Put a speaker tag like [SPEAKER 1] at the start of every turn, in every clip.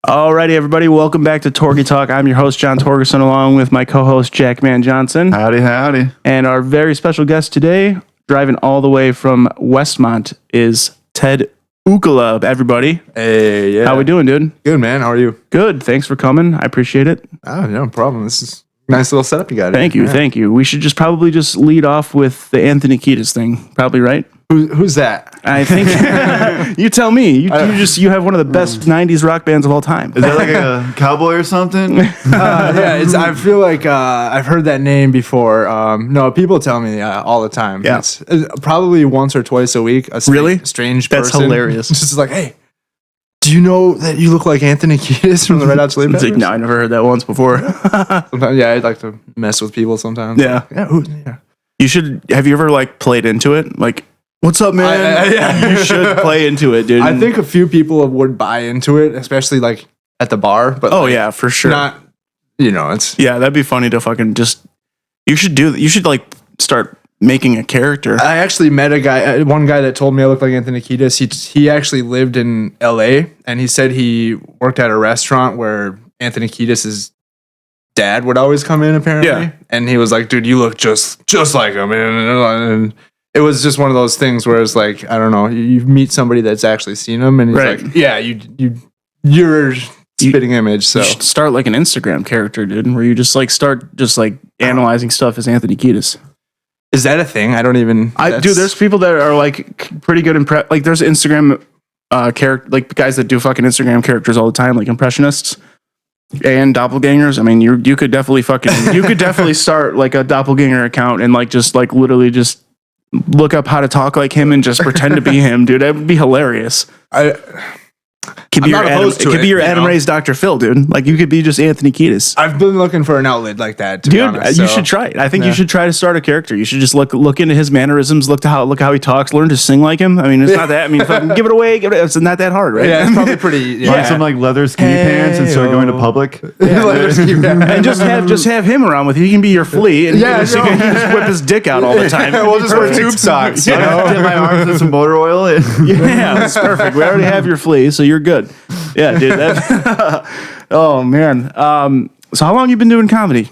[SPEAKER 1] Alrighty, everybody, welcome back to TorgyTalk. I'm your host, John Torgerson, along with my co-host, Jackman Johnson.
[SPEAKER 2] Howdy, howdy.
[SPEAKER 1] And our very special guest today, driving all the way from Westmont, is Ted Ukkola, everybody.
[SPEAKER 3] Hey, yeah.
[SPEAKER 1] How we doing, dude?
[SPEAKER 3] Good, man. How are you?
[SPEAKER 1] Good. Thanks for coming. I appreciate it.
[SPEAKER 3] Oh, no problem. This is a nice little setup you got.
[SPEAKER 1] Thank you. Thank you. We should probably lead off with the Anthony Keidis thing. Probably, right?
[SPEAKER 3] Who's that?
[SPEAKER 1] I think you tell me. You have one of the best '90s rock bands of all time.
[SPEAKER 2] Is that like a cowboy or something?
[SPEAKER 3] I feel like I've heard that name before. No, people tell me all the time.
[SPEAKER 1] Yeah.
[SPEAKER 3] It's probably once or twice a week.
[SPEAKER 1] Really?
[SPEAKER 3] Strange
[SPEAKER 1] That's
[SPEAKER 3] person.
[SPEAKER 1] hilarious.
[SPEAKER 3] Just like, hey, do you know that you look like Anthony Keidis from the Red Hot Chili
[SPEAKER 1] It's
[SPEAKER 3] Peppers?
[SPEAKER 1] like, no, I never heard that once before.
[SPEAKER 3] Sometimes, yeah, I'd like to mess with people sometimes.
[SPEAKER 1] Yeah.
[SPEAKER 3] Yeah.
[SPEAKER 1] You should. Have you ever played into it? What's up, man? You should play into it, dude.
[SPEAKER 3] I think a few people would buy into it, especially at the bar. But
[SPEAKER 1] yeah, for sure.
[SPEAKER 3] not. It's
[SPEAKER 1] Yeah, that'd be funny to fucking just. You should start making a character.
[SPEAKER 3] I actually met one guy that told me I looked like Anthony Keidis. He actually lived in LA, and he said he worked at a restaurant where Anthony Keidis' dad would always come in, apparently.
[SPEAKER 1] Yeah.
[SPEAKER 3] And he was like, dude, you look just like him. And it was just one of those things where it's like, I don't know, you meet somebody that's actually seen him, and he's
[SPEAKER 1] Right.
[SPEAKER 3] like, yeah, you're spitting image. So
[SPEAKER 1] You should start like an Instagram character, dude, where you just start analyzing stuff as Anthony Keidis.
[SPEAKER 3] is that a thing? I don't even.
[SPEAKER 1] Dude, there's people that are pretty good there's Instagram character, guys that do fucking Instagram characters all the time, like impressionists and doppelgangers. I mean, you could definitely start like a doppelganger account and literally just look up how to talk like him and just pretend to be him, dude. That would be hilarious. Could be your Adam Ray's Dr. Phil, dude. You could be just Anthony Kiedis.
[SPEAKER 3] I've been looking for an outlet like that, to be
[SPEAKER 1] Dude,
[SPEAKER 3] honest,
[SPEAKER 1] you should try it. I think you should try to start a character. You should just look into his mannerisms, look how he talks, learn to sing like him. I mean, it's not that. I mean, fucking give it away. It's not that hard, right?
[SPEAKER 3] Yeah, it's probably pretty.
[SPEAKER 2] Buy some leather skinny pants and start going to public.
[SPEAKER 1] And just have him around with you. He can be your flea, and he can just whip his dick out all the time.
[SPEAKER 3] We'll just wear tube socks.
[SPEAKER 2] Dip my arms in some motor oil.
[SPEAKER 1] Yeah, that's perfect. We already have your flea, so you're good. Yeah, dude. Oh man. So how long you been doing comedy?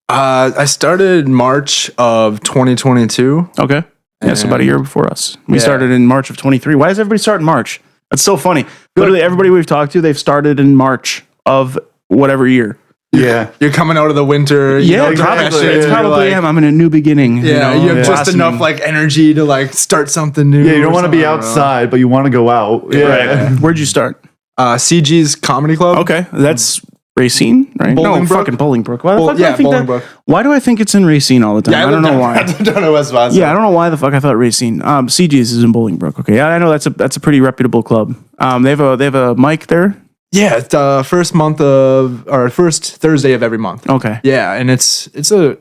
[SPEAKER 3] I started March of 2022.
[SPEAKER 1] Okay. Yeah, so about a year before us. We started in March of 23. Why does everybody start in March? That's so funny. Literally everybody we've talked to, they've started in March of whatever year.
[SPEAKER 2] Yeah.
[SPEAKER 3] You're coming out of the winter.
[SPEAKER 1] Probably. It's probably I'm in a new beginning.
[SPEAKER 3] Yeah, you have just enough energy to start something new.
[SPEAKER 2] Yeah, you don't want to be outside, but you want to go out.
[SPEAKER 1] Yeah. Right. Where'd you start?
[SPEAKER 3] CG's Comedy Club.
[SPEAKER 1] Okay, that's Racine, right?
[SPEAKER 3] Bolingbrook?
[SPEAKER 1] No, fucking Bolingbrook. Why the fuck do I think
[SPEAKER 3] Bolingbrook.
[SPEAKER 1] Why do I think it's in Racine all the time?
[SPEAKER 3] Yeah,
[SPEAKER 1] I don't know why.
[SPEAKER 3] I don't know what's about.
[SPEAKER 1] Yeah, I don't know why the fuck I thought Racine. CG's is in Bolingbrook. Okay, I know that's a pretty reputable club. They have a mic there.
[SPEAKER 3] Yeah, it's the first Thursday of every month.
[SPEAKER 1] Okay.
[SPEAKER 3] Yeah, and it's a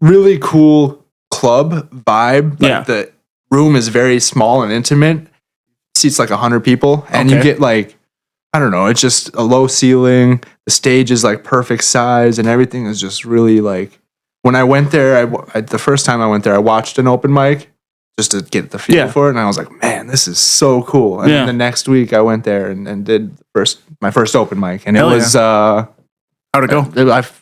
[SPEAKER 3] really cool club vibe. The room is very small and intimate. Seats 100 people, and you get I don't know, it's just a low ceiling. The stage is perfect size, and everything is just really when I went there, the first time I went there, I watched an open mic just to get the feel for it, and I was like, man, this is so cool. And then the next week I went there and did my first open mic, and it was
[SPEAKER 1] how'd it go?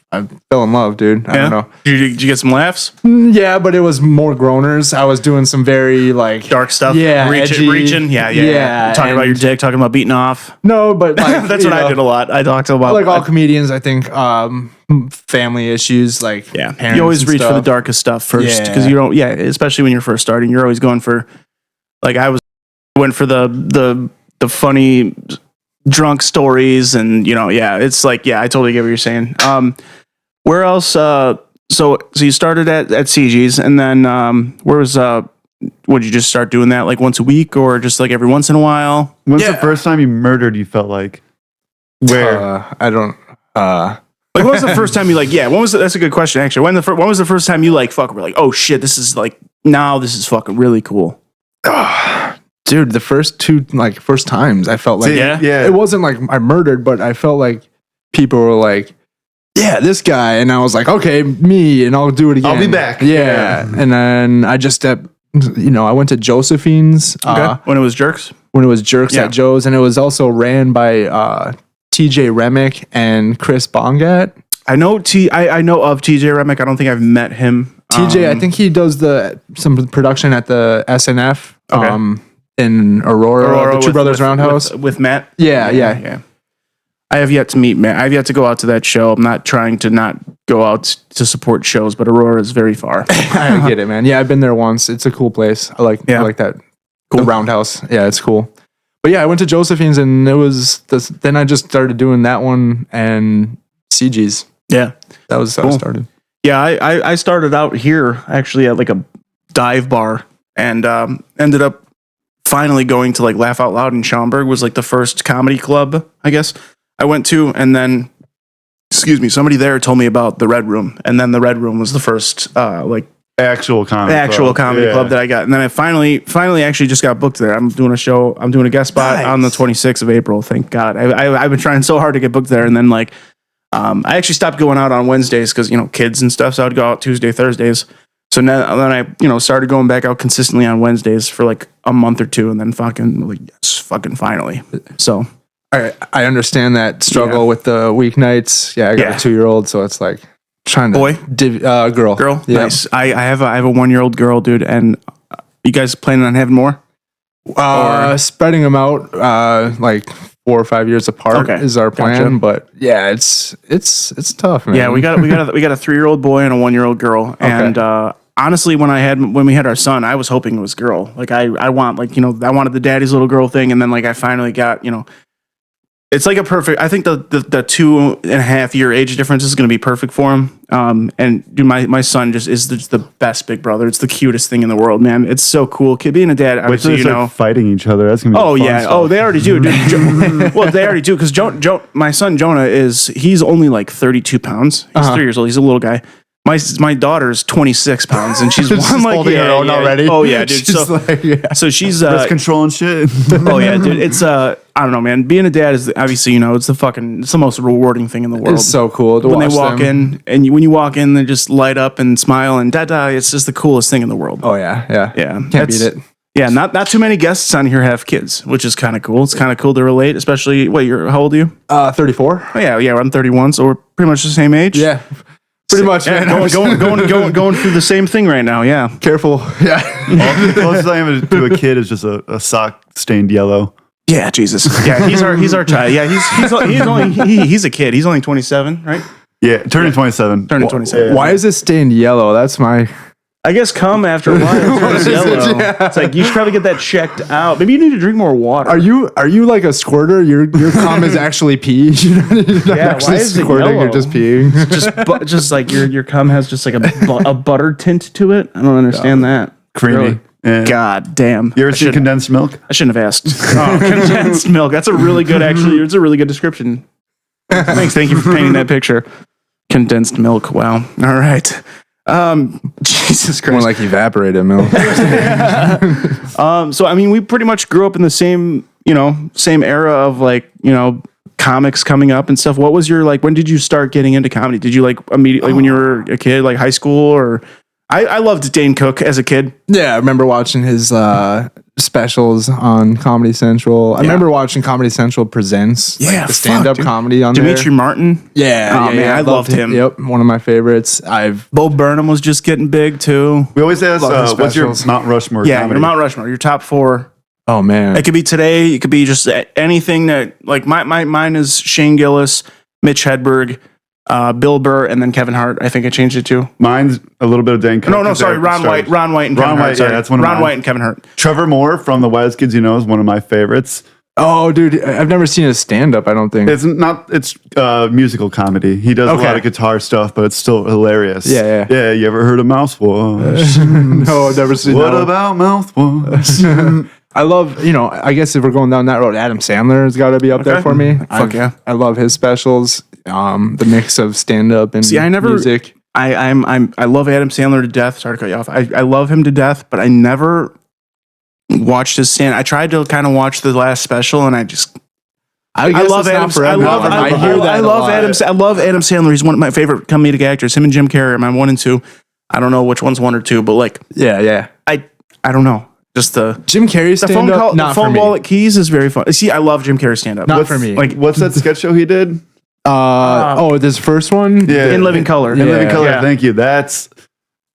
[SPEAKER 3] I fell in love, dude. I don't know.
[SPEAKER 1] Did you get some laughs?
[SPEAKER 3] Yeah, but it was more groaners. I was doing some very
[SPEAKER 1] dark stuff.
[SPEAKER 3] Yeah,
[SPEAKER 1] reaching. Yeah. Talking about your dick. Talking about beating off.
[SPEAKER 3] No, but
[SPEAKER 1] that's what I did a lot. I talked about
[SPEAKER 3] all comedians. I think family issues.
[SPEAKER 1] You always reach for the darkest stuff first because you don't. Yeah, especially when you're first starting, you're always going for. I went for the funny drunk stories, and it's I totally get what you're saying. Where else? So you started at CG's, and then where was would you just start doing that once a week, or just every once in a while?
[SPEAKER 2] When's the first time you murdered? You felt like where?
[SPEAKER 3] I don't.
[SPEAKER 1] When was the first time you when was that's a good question actually. When was the first time you we're oh shit, this is now this is fucking really cool.
[SPEAKER 3] Dude, the first two first times I felt it wasn't I murdered, but I felt like people were yeah, this guy, and I was okay, me, and I'll do it again.
[SPEAKER 2] I'll be back.
[SPEAKER 3] Yeah. And then I just I went to Josephine's
[SPEAKER 1] when it was Jerks
[SPEAKER 3] at Joe's, and it was also ran by TJ Remick and Chris Bongat.
[SPEAKER 1] I know of TJ Remick. I don't think I've met him.
[SPEAKER 3] TJ, I think he does some production at the SNF in Aurora, the Two Brothers Roundhouse
[SPEAKER 1] with Matt.
[SPEAKER 3] Yeah.
[SPEAKER 1] I have yet to meet Matt. I have yet to go out to that show. I'm not trying to not go out to support shows, but Aurora is very far.
[SPEAKER 3] I get it, man. Yeah, I've been there once. It's a cool place. I like that. Cool. The Roundhouse. Yeah, it's cool. But yeah, I went to Josephine's and it was then I just started doing that one and CG's.
[SPEAKER 1] Yeah.
[SPEAKER 3] That was how I started.
[SPEAKER 1] Yeah, I started out here actually at like a dive bar and ended up finally going to like Laugh Out Loud in Schaumburg was like the first comedy club, I guess, I went to. And then, somebody there told me about the Red Room. And then the Red Room was the first
[SPEAKER 2] actual comedy
[SPEAKER 1] club that I got. And then I finally actually just got booked there. I'm doing a guest spot on the 26th of April. Thank God. I've been trying so hard to get booked there. And then I actually stopped going out on Wednesdays because, kids and stuff. So I'd go out Tuesday, Thursdays. So then I, started going back out consistently on Wednesdays for like a month or two. And then finally. So.
[SPEAKER 3] I understand that struggle with the weeknights. Yeah, I got a 2-year-old. So it's like trying to... Girl?
[SPEAKER 1] Yeah. Nice. I have a 1-year-old girl, dude. And you guys planning on having more?
[SPEAKER 3] Spreading them out like 4 or 5 years apart is our plan. Gotcha. But yeah, it's tough, man.
[SPEAKER 1] Yeah, we got a 3-year-old boy and a 1-year-old girl. Okay. And honestly, when we had our son, I was hoping it was girl. Like I wanted the daddy's little girl thing, and then like I finally got, it's like a perfect. I think the 2.5 year age difference is going to be perfect for him. And dude, my son just is the best big brother. It's the cutest thing in the world, man. It's so cool. Kid being a dad, obviously,
[SPEAKER 2] fighting each other. That's gonna be
[SPEAKER 1] yeah. Stuff. Oh, they already do, dude. Well, they already do because my son Jonah he's only like 32 pounds. He's 3 years old. He's a little guy. My daughter's 26 pounds and she's
[SPEAKER 3] holding her own already.
[SPEAKER 1] Oh yeah, dude. So she's
[SPEAKER 2] birth control and shit.
[SPEAKER 1] Oh yeah, dude. It's I don't know, man. Being a dad is obviously it's the most rewarding thing in the world.
[SPEAKER 3] It's so cool to
[SPEAKER 1] when
[SPEAKER 3] watch
[SPEAKER 1] they walk in and when you walk in, they just light up and smile and da. It's just the coolest thing in the world.
[SPEAKER 3] Oh yeah.
[SPEAKER 1] Can't
[SPEAKER 3] beat it.
[SPEAKER 1] Yeah, not too many guests on here have kids, which is kind of cool. It's kind of cool to relate, especially. How old are you?
[SPEAKER 3] 34.
[SPEAKER 1] Oh yeah. I'm 31, so we're pretty much the same age.
[SPEAKER 3] Yeah. Pretty much, man.
[SPEAKER 1] Going through the same thing right now. Yeah,
[SPEAKER 3] careful. Yeah.
[SPEAKER 2] The closest I am to a kid is just a sock stained yellow.
[SPEAKER 1] Yeah, Jesus. Yeah, he's our child. Yeah, he's a kid. He's only 27, right?
[SPEAKER 2] Yeah, turning 27.
[SPEAKER 1] Turning 27.
[SPEAKER 3] Why is it stained yellow? That's my.
[SPEAKER 1] I guess come after a while. It turns yellow. Yeah. It's like you should probably get that checked out. Maybe you need to drink more water.
[SPEAKER 3] Are you like a squirter? Your cum is actually pee. You're not actually
[SPEAKER 1] why is
[SPEAKER 3] squirting. You're just peeing.
[SPEAKER 1] just like your cum has just like a butter tint to it. I don't understand that.
[SPEAKER 2] Creamy.
[SPEAKER 1] Really?
[SPEAKER 2] Yeah.
[SPEAKER 1] God damn.
[SPEAKER 2] You ever seen condensed milk?
[SPEAKER 1] I shouldn't have asked. Oh, condensed milk. That's a really good. Actually, it's a really good description. Thanks. Thank you for painting that picture. Condensed milk. Wow. All right. Jesus Christ.
[SPEAKER 3] More like evaporated milk.
[SPEAKER 1] So I mean, we pretty much grew up in the same era of comics coming up and stuff. What was your when did you start getting into comedy? Did you immediately when you were a kid, like high school or? I loved Dane Cook as a kid.
[SPEAKER 3] Yeah, I remember watching his specials on Comedy Central. I remember watching Comedy Central Presents, the stand-up comedy on
[SPEAKER 1] Dimitri Martin.
[SPEAKER 3] Yeah,
[SPEAKER 1] man, I loved him.
[SPEAKER 3] Yep, one of my favorites.
[SPEAKER 1] Bo Burnham was just getting big too.
[SPEAKER 2] We always ask, what's your Mount Rushmore?
[SPEAKER 1] Yeah,
[SPEAKER 2] comedy?
[SPEAKER 1] Your Mount Rushmore, your top 4.
[SPEAKER 3] Oh man,
[SPEAKER 1] it could be today. It could be just anything that mine is Shane Gillis, Mitch Hedberg. Bill Burr and then Kevin Hart. I think I changed it to.
[SPEAKER 2] Mine's a little bit of Dan Cook.
[SPEAKER 1] No, sorry. Ron White and Kevin Hart.
[SPEAKER 2] Yeah, that's one of
[SPEAKER 1] Ron White and Kevin Hart.
[SPEAKER 2] Trevor Moore from The Wise Kids You Know is one of my favorites.
[SPEAKER 3] Oh, dude, I've never seen his stand-up, I don't think.
[SPEAKER 2] It's musical comedy. He does a lot of guitar stuff, but it's still hilarious.
[SPEAKER 3] Yeah.
[SPEAKER 2] Yeah, you ever heard of Mouthwash?
[SPEAKER 3] No, I've never seen
[SPEAKER 2] What about Mouthwash?
[SPEAKER 3] I love, I guess if we're going down that road, Adam Sandler has got to be up there for me.
[SPEAKER 1] Fuck yeah.
[SPEAKER 3] I love his specials. The mix of stand-up and music.
[SPEAKER 1] I love Adam Sandler to death. Sorry to cut you off. I love him to death, but I never watched his stand. I tried to kind of watch the last special, and I love Adam Sandler. He's one of my favorite comedic actors. Him and Jim Carrey are my 1 and 2. I don't know which one's 1 or 2, but
[SPEAKER 3] yeah.
[SPEAKER 1] I don't know. Just the
[SPEAKER 3] Jim Carrey
[SPEAKER 1] the
[SPEAKER 3] stand
[SPEAKER 1] phone call,
[SPEAKER 3] up. Not
[SPEAKER 1] the phone
[SPEAKER 3] for me.
[SPEAKER 1] wallet keys is very fun. See, I love Jim Carrey stand up.
[SPEAKER 3] Not for me.
[SPEAKER 2] Like, what's that sketch show he did?
[SPEAKER 3] This first one.
[SPEAKER 2] Yeah.
[SPEAKER 1] In Living Color.
[SPEAKER 2] In Living Color.
[SPEAKER 1] Yeah.
[SPEAKER 2] Thank you. That's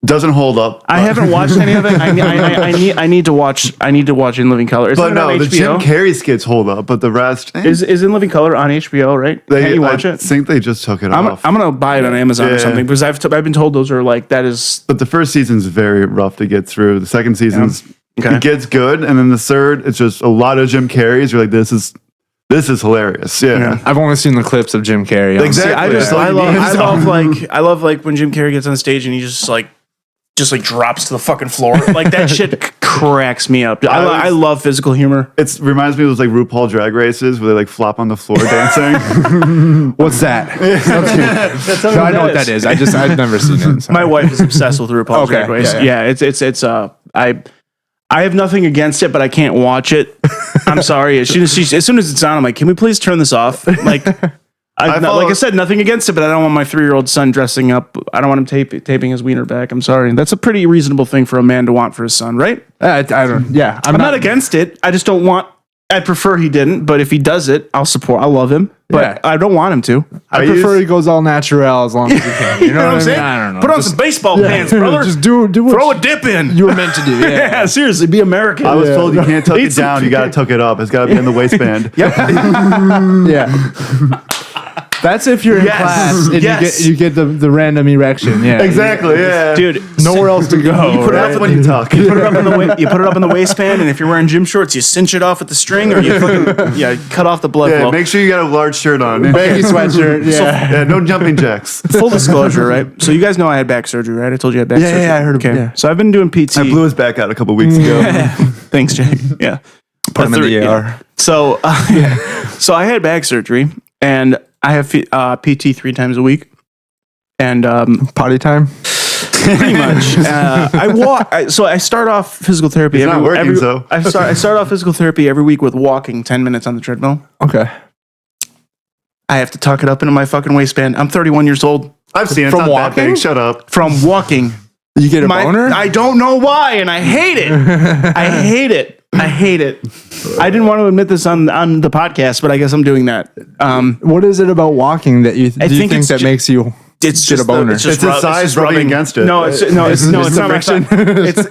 [SPEAKER 2] doesn't hold up.
[SPEAKER 1] I haven't watched any of it. I need to watch. I need to watch In Living Color.
[SPEAKER 2] But no, the Jim Carrey skits hold up, but the rest
[SPEAKER 1] is In Living Color on HBO, right? Can you watch it?
[SPEAKER 2] I think they just took it off.
[SPEAKER 1] I'm gonna buy it on Amazon or something because I've been told those are like that is.
[SPEAKER 2] But the first season's very rough to get through. The second season's it gets good, and then the third, it's just a lot of Jim Carrey's. You're like, this is hilarious. Yeah.
[SPEAKER 3] I've only seen the clips of Jim Carrey.
[SPEAKER 2] Exactly.
[SPEAKER 1] I love when Jim Carrey gets on stage and he just drops to the fucking floor. Like that shit cracks me up. I love physical humor.
[SPEAKER 2] It reminds me of those like RuPaul drag races where they like flop on the floor dancing.
[SPEAKER 3] What's that? I know what that is. I've never seen it.
[SPEAKER 1] My wife is obsessed with RuPaul drag race. Yeah. I have nothing against it, but I can't watch it. I'm sorry. As soon as it's on, I'm like, can we please turn this off? Like, like I said, nothing against it, but I don't want my 3-year-old son dressing up. I don't want him taping his wiener back. I'm sorry. That's a pretty reasonable thing for a man to want for his son, right?
[SPEAKER 3] I don't. Yeah,
[SPEAKER 1] I'm not against it. I just don't want. I prefer he didn't, but if he does it, I'll support. I love him, but I don't want him to.
[SPEAKER 3] I prefer he goes all natural as long as he can. You know what I'm saying? I don't know.
[SPEAKER 1] Put on some baseball pants, brother.
[SPEAKER 3] Just do what
[SPEAKER 1] throw a dip in.
[SPEAKER 3] You were meant to do.
[SPEAKER 1] Yeah, seriously, be American.
[SPEAKER 2] I was told you can't tuck it down. You got to tuck it up. It's got to be in the waistband.
[SPEAKER 1] Yep.
[SPEAKER 3] Yeah. That's if you're in class and you get the random erection. Yeah,
[SPEAKER 2] exactly. Yeah,
[SPEAKER 1] dude.
[SPEAKER 3] Nowhere else to go.
[SPEAKER 2] You put it up when you tuck.
[SPEAKER 1] You put it up in the waistband, and if you're wearing gym shorts, you cinch it off with the string, or you cut off the blood flow.
[SPEAKER 2] Make sure you got a large shirt on.
[SPEAKER 3] Baggy sweatshirt. Yeah.
[SPEAKER 2] No jumping jacks.
[SPEAKER 1] Full disclosure, right? So you guys know I had back surgery, right? I told you I had back surgery.
[SPEAKER 3] Yeah, I heard about it. Yeah.
[SPEAKER 1] So I've been doing PT.
[SPEAKER 2] I blew his back out a couple weeks ago.
[SPEAKER 1] Thanks, Jake. Yeah.
[SPEAKER 3] Put him in the ER.
[SPEAKER 1] Yeah. So I had back surgery, and I have PT 3 times a week, and
[SPEAKER 3] potty time.
[SPEAKER 1] Pretty much. So I start off physical therapy. I start off physical therapy every week with walking 10 minutes on the treadmill.
[SPEAKER 3] Okay.
[SPEAKER 1] I have to tuck it up into my fucking waistband. I'm 31 years old.
[SPEAKER 2] I've seen it. From walking. Shut up.
[SPEAKER 1] From walking.
[SPEAKER 3] You get a boner?
[SPEAKER 1] I don't know why, and I hate it. I hate it. I didn't want to admit this on the podcast, but I guess I'm doing that.
[SPEAKER 3] What is it about walking that you think that makes you get a boner?
[SPEAKER 2] It's the size rubbing against it.
[SPEAKER 1] No, it's not my friction.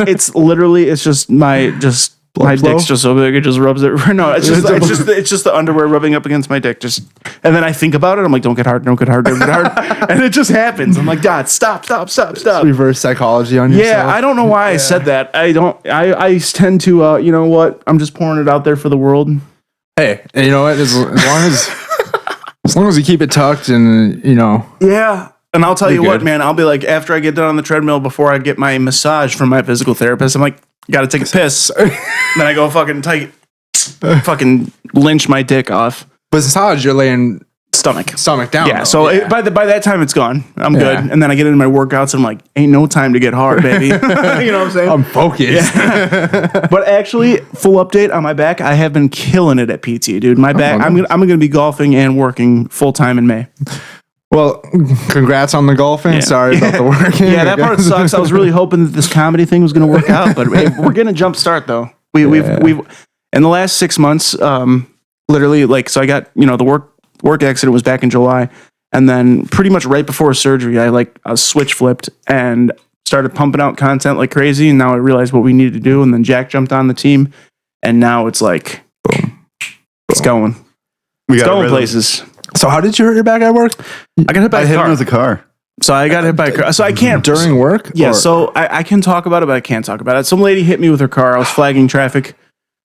[SPEAKER 1] It's literally just my dick's just so big it just rubs it. No, it's just the underwear rubbing up against my dick. And then I think about it. I'm like, don't get hard, and it just happens. I'm like, God, stop.
[SPEAKER 3] Reverse psychology on yourself.
[SPEAKER 1] Yeah, I don't know why I said that. I tend to. You know what? I'm just pouring it out there for the world.
[SPEAKER 3] Hey, and you know what? As long as you keep it tucked and
[SPEAKER 1] Yeah. And I'll tell you what, man. I'll be like, after I get done on the treadmill, before I get my massage from my physical therapist, I'm like, got to take a piss. Then I go fucking lynch my dick off.
[SPEAKER 3] But massage, you're laying stomach down.
[SPEAKER 1] Yeah. So by that time, it's gone. I'm good. And then I get into my workouts, and I'm like, ain't no time to get hard, baby. You know what I'm saying?
[SPEAKER 3] I'm focused.
[SPEAKER 1] Yeah. But actually, full update on my back. I have been killing it at PT, dude. My back. I'm gonna be golfing and working full time in May.
[SPEAKER 3] Well, congrats on the golfing. Yeah. Sorry about the working.
[SPEAKER 1] Yeah, that part sucks. I was really hoping that this comedy thing was going to work out, but we're getting a jump start though. We've in the last 6 months, literally so I got the work accident was back in July, and then pretty much right before surgery, I switch flipped and started pumping out content like crazy, and now I realized what we needed to do, and then Jack jumped on the team, and now it's like, boom, it's going. It's going places.
[SPEAKER 3] So how did you hurt your back at work?
[SPEAKER 1] I got hit by a car.
[SPEAKER 2] I hit him with a car.
[SPEAKER 1] So I got hit by a car. So I can't.
[SPEAKER 3] During work?
[SPEAKER 1] Yeah, so I can talk about it, but I can't talk about it. Some lady hit me with her car. I was flagging traffic.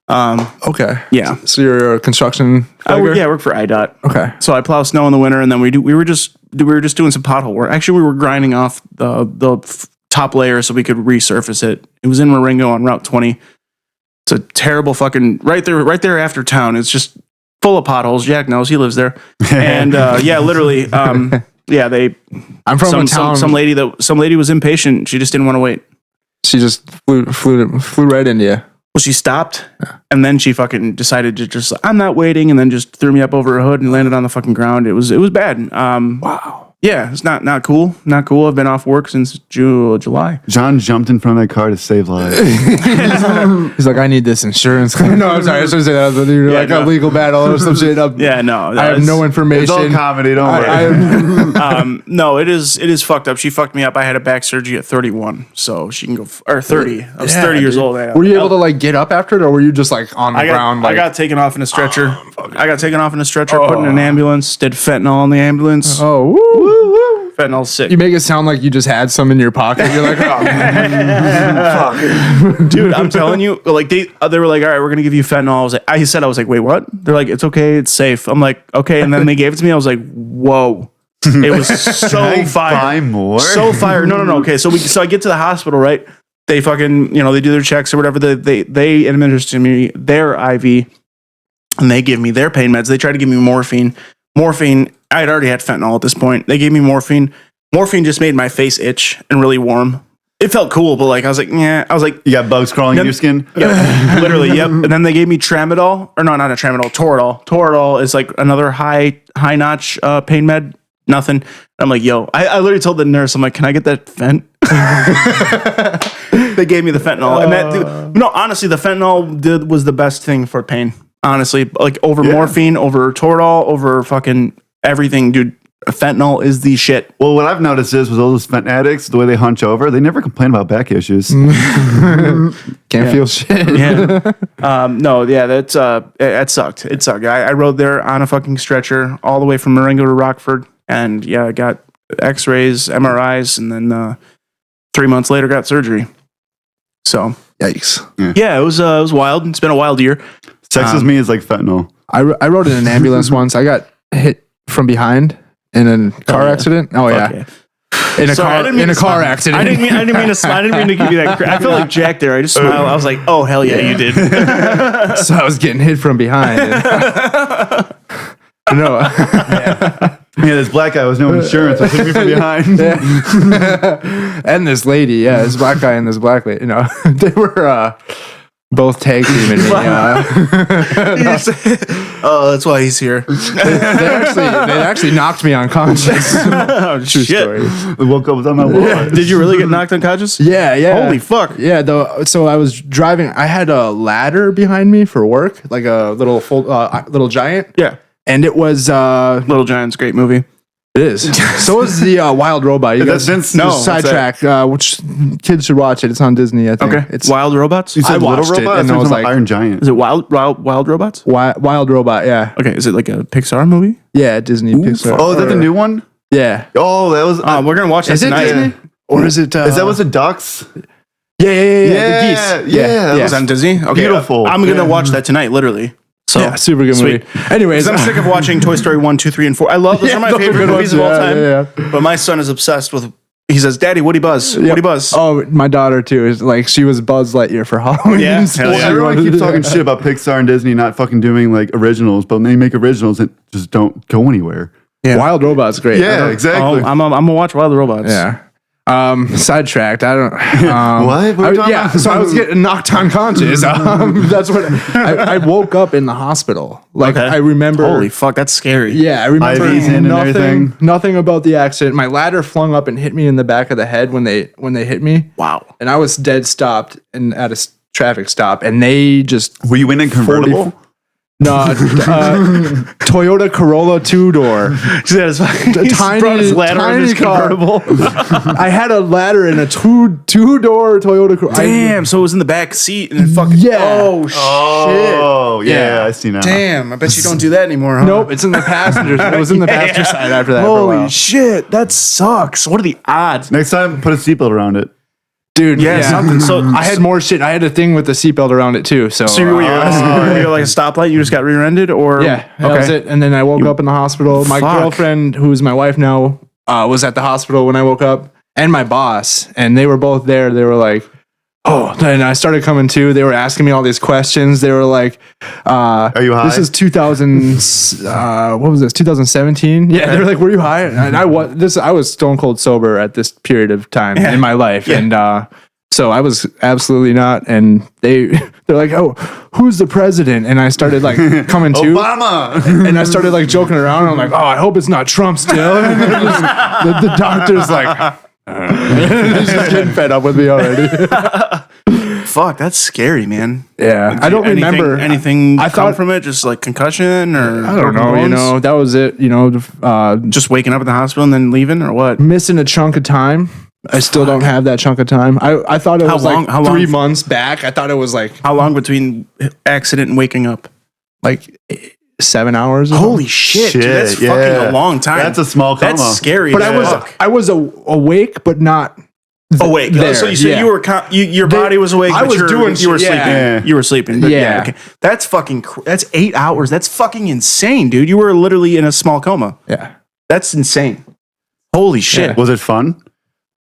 [SPEAKER 3] Okay.
[SPEAKER 1] Yeah.
[SPEAKER 3] So you're a construction flagger?
[SPEAKER 1] I work for IDOT.
[SPEAKER 3] Okay.
[SPEAKER 1] So I plow snow in the winter, and then we were just doing some pothole work. Actually, we were grinding off the top layer so we could resurface it. It was in Marengo on Route 20. It's a terrible fucking right there after town. It's just full of potholes. Jack knows, he lives there. And literally, I'm from a town. Some lady was impatient. She just didn't want to wait.
[SPEAKER 3] She just flew right into you.
[SPEAKER 1] Well, she stopped, and then she fucking decided to just, I'm not waiting, and then just threw me up over her hood and landed on the fucking ground. It was bad.
[SPEAKER 3] Wow.
[SPEAKER 1] Yeah, it's not cool. Not cool. I've been off work since July.
[SPEAKER 2] John jumped in front of that car to save lives.
[SPEAKER 3] He's like, I need this insurance claim. No, I'm sorry. I was going to say that. But you're like a legal battle or some shit.
[SPEAKER 1] Yeah, no.
[SPEAKER 3] I have no information.
[SPEAKER 2] It's all comedy. Don't worry.
[SPEAKER 1] No, it is fucked up. She fucked me up. I had a back surgery at 31, so she can go or 30. I was 30 years old.
[SPEAKER 3] Were you able to like get up after it, or were you just like on the ground?
[SPEAKER 1] I got taken off in a stretcher. Put in an ambulance. Did fentanyl in the ambulance.
[SPEAKER 3] Oh, woo.
[SPEAKER 1] Fentanyl's sick.
[SPEAKER 3] You make it sound like you just had some in your pocket. You're like, oh,
[SPEAKER 1] fuck. Dude, I'm telling you, like they were like, all right, we're gonna give you fentanyl. I was like, wait, what? They're like, it's okay, it's safe. I'm like, okay, and then they gave it to me. I was like, whoa. It was so fire.
[SPEAKER 2] Buy more?
[SPEAKER 1] So fire. No. Okay, so I get to the hospital, right? They fucking, they do their checks or whatever. They administer me their IV, and they give me their pain meds. They try to give me morphine. I had already had fentanyl at this point. They gave me morphine. Morphine just made my face itch and really warm. It felt cool, but like I was like, yeah. I was like,
[SPEAKER 2] you got bugs crawling in your skin.
[SPEAKER 1] Yep, literally, yep. And then they gave me tramadol, or no, not a tramadol, Toradol. Toradol is like another high notch pain med. Nothing. I'm like, yo. I literally told the nurse, I'm like, can I get that fent? They gave me the fentanyl, and honestly, the fentanyl was the best thing for pain. Honestly, like over morphine, over Toradol, over fucking everything, dude. Fentanyl is the shit.
[SPEAKER 2] Well, what I've noticed is with all those fent addicts, the way they hunch over, they never complain about back issues.
[SPEAKER 3] Can't feel shit.
[SPEAKER 1] Yeah. That sucked. It sucked. I rode there on a fucking stretcher all the way from Marengo to Rockford, and I got X-rays, MRIs, and then 3 months later got surgery. So
[SPEAKER 3] yikes.
[SPEAKER 1] Yeah, it was wild. It's been a wild year.
[SPEAKER 2] Sex with me is like fentanyl.
[SPEAKER 3] I rode in an ambulance once. I got hit from behind in a car accident. Oh yeah. In a car accident.
[SPEAKER 1] I didn't mean to give you that. I felt like Jack there. I just smiled. I was like, "Oh hell yeah, you did."
[SPEAKER 3] So I was getting hit from behind.
[SPEAKER 2] This black guy was no insurance. I took me from behind.
[SPEAKER 3] And this lady, this black guy and this black lady. They were both tag teaming me.
[SPEAKER 1] Oh, that's why he's here.
[SPEAKER 3] They actually knocked me unconscious.
[SPEAKER 1] Oh,
[SPEAKER 3] true story.
[SPEAKER 2] I woke up was on my wall.
[SPEAKER 1] Did you really get knocked unconscious?
[SPEAKER 3] Yeah.
[SPEAKER 1] Holy fuck.
[SPEAKER 3] Yeah. So I was driving. I had a ladder behind me for work, like a little little giant.
[SPEAKER 1] Yeah.
[SPEAKER 3] And it was
[SPEAKER 1] Little Giant's a great movie.
[SPEAKER 3] It is. So is the Wild Robot. You guys sidetrack. Which kids should watch it. It's on Disney, I think.
[SPEAKER 1] Okay.
[SPEAKER 3] It's
[SPEAKER 1] Wild Robots.
[SPEAKER 2] You said
[SPEAKER 3] I watched
[SPEAKER 2] Little Robot?
[SPEAKER 3] it, and I was like,
[SPEAKER 2] Iron Giant.
[SPEAKER 1] Is it Wild Robots?
[SPEAKER 3] Wild Robot. Yeah.
[SPEAKER 1] Okay. Is it like a Pixar movie?
[SPEAKER 3] Yeah. Disney Pixar.
[SPEAKER 2] Oh, is that the new one?
[SPEAKER 3] Yeah.
[SPEAKER 2] Oh, that was.
[SPEAKER 1] We're gonna watch that
[SPEAKER 3] Is it
[SPEAKER 1] tonight.
[SPEAKER 3] Disney? Or is it?
[SPEAKER 2] Is that was the ducks?
[SPEAKER 3] Yeah. The
[SPEAKER 2] Yeah,
[SPEAKER 3] geese.
[SPEAKER 2] yeah.
[SPEAKER 1] Is on Disney? Okay.
[SPEAKER 2] Beautiful.
[SPEAKER 1] I'm gonna watch that tonight, literally. So
[SPEAKER 3] Yeah, super good
[SPEAKER 1] sweet.
[SPEAKER 3] movie. Anyways,
[SPEAKER 1] Because I'm sick of watching Toy Story 1, 2, 3, and 4. I love those. Are my
[SPEAKER 3] those are
[SPEAKER 1] favorite
[SPEAKER 3] good
[SPEAKER 1] movies
[SPEAKER 3] ones.
[SPEAKER 1] of all time.
[SPEAKER 3] Yeah.
[SPEAKER 1] But my son is obsessed with. He says, "Daddy, Woody Buzz,
[SPEAKER 3] Yep.
[SPEAKER 1] Woody Buzz."
[SPEAKER 3] Oh, my daughter too is like she was Buzz Lightyear for Halloween.
[SPEAKER 1] Yeah,
[SPEAKER 3] So
[SPEAKER 1] hell yeah.
[SPEAKER 2] Everyone keeps talking shit about Pixar and Disney not fucking doing like originals, but when they make originals that just don't go anywhere.
[SPEAKER 1] Yeah.
[SPEAKER 3] Wild Robot's great.
[SPEAKER 2] Yeah, exactly.
[SPEAKER 1] I'm gonna watch Wild Robots.
[SPEAKER 3] Yeah. Sidetracked. I don't.
[SPEAKER 2] What? What are we talking about?
[SPEAKER 3] So I was getting knocked unconscious. That's what I woke up in the hospital. Like
[SPEAKER 1] Okay.
[SPEAKER 3] I remember.
[SPEAKER 1] Holy fuck, that's scary.
[SPEAKER 3] Yeah, I remember
[SPEAKER 2] IVs in and everything.
[SPEAKER 3] nothing about the accident. My ladder flung up and hit me in the back of the head when they hit me.
[SPEAKER 1] Wow.
[SPEAKER 3] And I was dead stopped and at a traffic stop, and they just
[SPEAKER 2] Were you in a convertible?
[SPEAKER 3] Toyota Corolla 2-door.
[SPEAKER 1] Tiny
[SPEAKER 3] tiny car.
[SPEAKER 1] convertible.
[SPEAKER 3] I had a ladder in a two-door Toyota Corolla.
[SPEAKER 1] Damn. So it was in the back seat and fucking.
[SPEAKER 3] Yeah.
[SPEAKER 1] Oh shit.
[SPEAKER 2] Oh, yeah, I see now.
[SPEAKER 1] Damn. I bet you don't do that anymore. Huh?
[SPEAKER 3] Nope, it's in the passenger. It was in the passenger side after that. for a
[SPEAKER 1] Holy
[SPEAKER 3] while.
[SPEAKER 1] shit. That sucks. What are the odds?
[SPEAKER 2] Next time, put a seatbelt around it.
[SPEAKER 3] Dude,
[SPEAKER 1] Yeah, something. So
[SPEAKER 3] I had more shit. I had a thing with the seatbelt around it too. So,
[SPEAKER 1] So you were like a stoplight. You just got rear-ended, or
[SPEAKER 3] yeah, that was it. And then I woke up in the hospital. My
[SPEAKER 1] Fuck.
[SPEAKER 3] girlfriend, who's my wife now, was at the hospital when I woke up, and my boss, and they were both there. They were like, "Oh," and I started coming to. They were asking me all these questions. They were like,
[SPEAKER 2] Are you high?
[SPEAKER 3] This is 2000. What was this? 2017. Yeah, they were like, "Were you high?" And I was stone cold sober at this period of time in my life, and So I was absolutely not. And they're like, oh, who's the president? And I started like coming to
[SPEAKER 2] Obama.
[SPEAKER 3] and I started like joking around. And I'm like, oh, I hope it's not Trump still. And then the doctor's like, he's just getting fed up with me already.
[SPEAKER 1] Fuck, that's scary, man.
[SPEAKER 3] Yeah. I don't remember
[SPEAKER 1] anything.
[SPEAKER 3] I thought
[SPEAKER 1] from it, just like concussion or
[SPEAKER 3] I don't know,
[SPEAKER 1] bones?
[SPEAKER 3] that was it,
[SPEAKER 1] Just waking up at the hospital and then leaving or what?
[SPEAKER 3] missing a chunk of time. I still don't have that chunk of time. I thought it was like 3 months back. I thought it was like
[SPEAKER 1] How long between accident and waking up?
[SPEAKER 3] like 7 hours.
[SPEAKER 1] Holy shit, dude, that's fucking a long time.
[SPEAKER 2] That's a small coma.
[SPEAKER 1] That's scary.
[SPEAKER 3] But
[SPEAKER 1] as
[SPEAKER 3] I was awake, but not
[SPEAKER 1] awake.
[SPEAKER 3] there.
[SPEAKER 1] So you were your body was awake.
[SPEAKER 3] I
[SPEAKER 1] but
[SPEAKER 3] was doing
[SPEAKER 1] you were
[SPEAKER 3] shit,
[SPEAKER 1] sleeping.
[SPEAKER 2] yeah.
[SPEAKER 1] You were sleeping. But
[SPEAKER 3] Yeah.
[SPEAKER 1] Okay. That's fucking. That's 8 hours. That's fucking insane, dude. You were literally in a small coma.
[SPEAKER 3] Yeah.
[SPEAKER 1] That's insane. Holy shit.
[SPEAKER 3] Yeah.
[SPEAKER 2] Was it fun?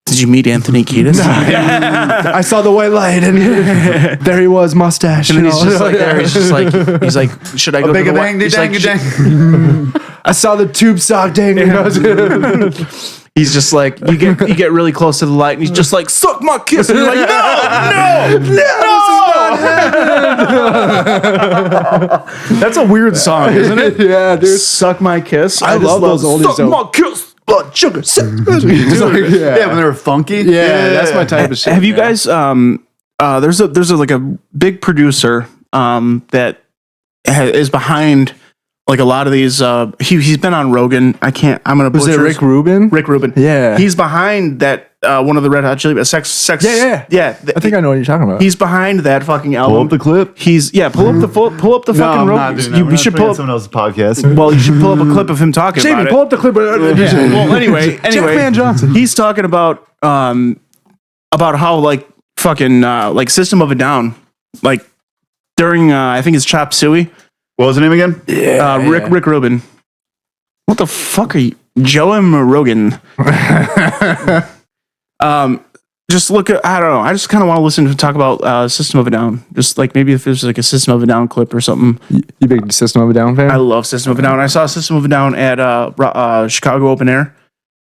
[SPEAKER 1] Did you meet Anthony Keidis?
[SPEAKER 3] I saw the white light, and there he was, mustache.
[SPEAKER 1] And then he's just like there. He's like, should I go to the
[SPEAKER 2] Bang,
[SPEAKER 1] he's like,
[SPEAKER 2] dang.
[SPEAKER 3] I saw the tube sock dangling.
[SPEAKER 1] he's just like you get really close to the light, and he's just like, suck my kiss. And you're like, no. That's a weird song, isn't it?
[SPEAKER 3] Yeah, dude.
[SPEAKER 1] Suck my kiss.
[SPEAKER 3] I love those oldies.
[SPEAKER 1] Suck my kiss. Blood sugar.
[SPEAKER 2] Yeah, when they were funky.
[SPEAKER 3] Yeah, that's my type of shit.
[SPEAKER 1] Have you guys? There's a like a big producer that is behind like a lot of these. He's been on Rogan. I'm gonna
[SPEAKER 3] Was
[SPEAKER 1] butcher
[SPEAKER 3] it Rick Rubin?
[SPEAKER 1] Rick Rubin.
[SPEAKER 3] Yeah.
[SPEAKER 1] He's behind that. One of the Red Hot Chili Peppers. Sex.
[SPEAKER 3] Yeah. I think I know what you're talking about.
[SPEAKER 1] He's behind that fucking
[SPEAKER 2] Pull
[SPEAKER 1] album.
[SPEAKER 2] up the clip.
[SPEAKER 1] Pull up the
[SPEAKER 2] No,
[SPEAKER 1] fucking
[SPEAKER 2] I'm
[SPEAKER 1] Rogan.
[SPEAKER 2] not doing that.
[SPEAKER 1] You should pull up.
[SPEAKER 2] someone else's podcast.
[SPEAKER 1] Well, you should pull up a clip of him talking
[SPEAKER 3] Jamie,
[SPEAKER 1] about
[SPEAKER 3] pull
[SPEAKER 1] it.
[SPEAKER 3] up the clip.
[SPEAKER 1] Well, anyway,
[SPEAKER 3] Jackman Johnson.
[SPEAKER 1] he's talking about how like fucking like System of a Down, like during I think it's Chop Suey.
[SPEAKER 2] What was the name again?
[SPEAKER 1] Rick Rubin. What the fuck are you, Joe M. Rogan? Just look at, I don't know. I just kind of want to listen to talk about System of a Down. Just like maybe if there's like a System of a Down clip or something.
[SPEAKER 3] You big System of a Down fan?
[SPEAKER 1] I love System of a Down. I saw System of a Down at Chicago Open Air.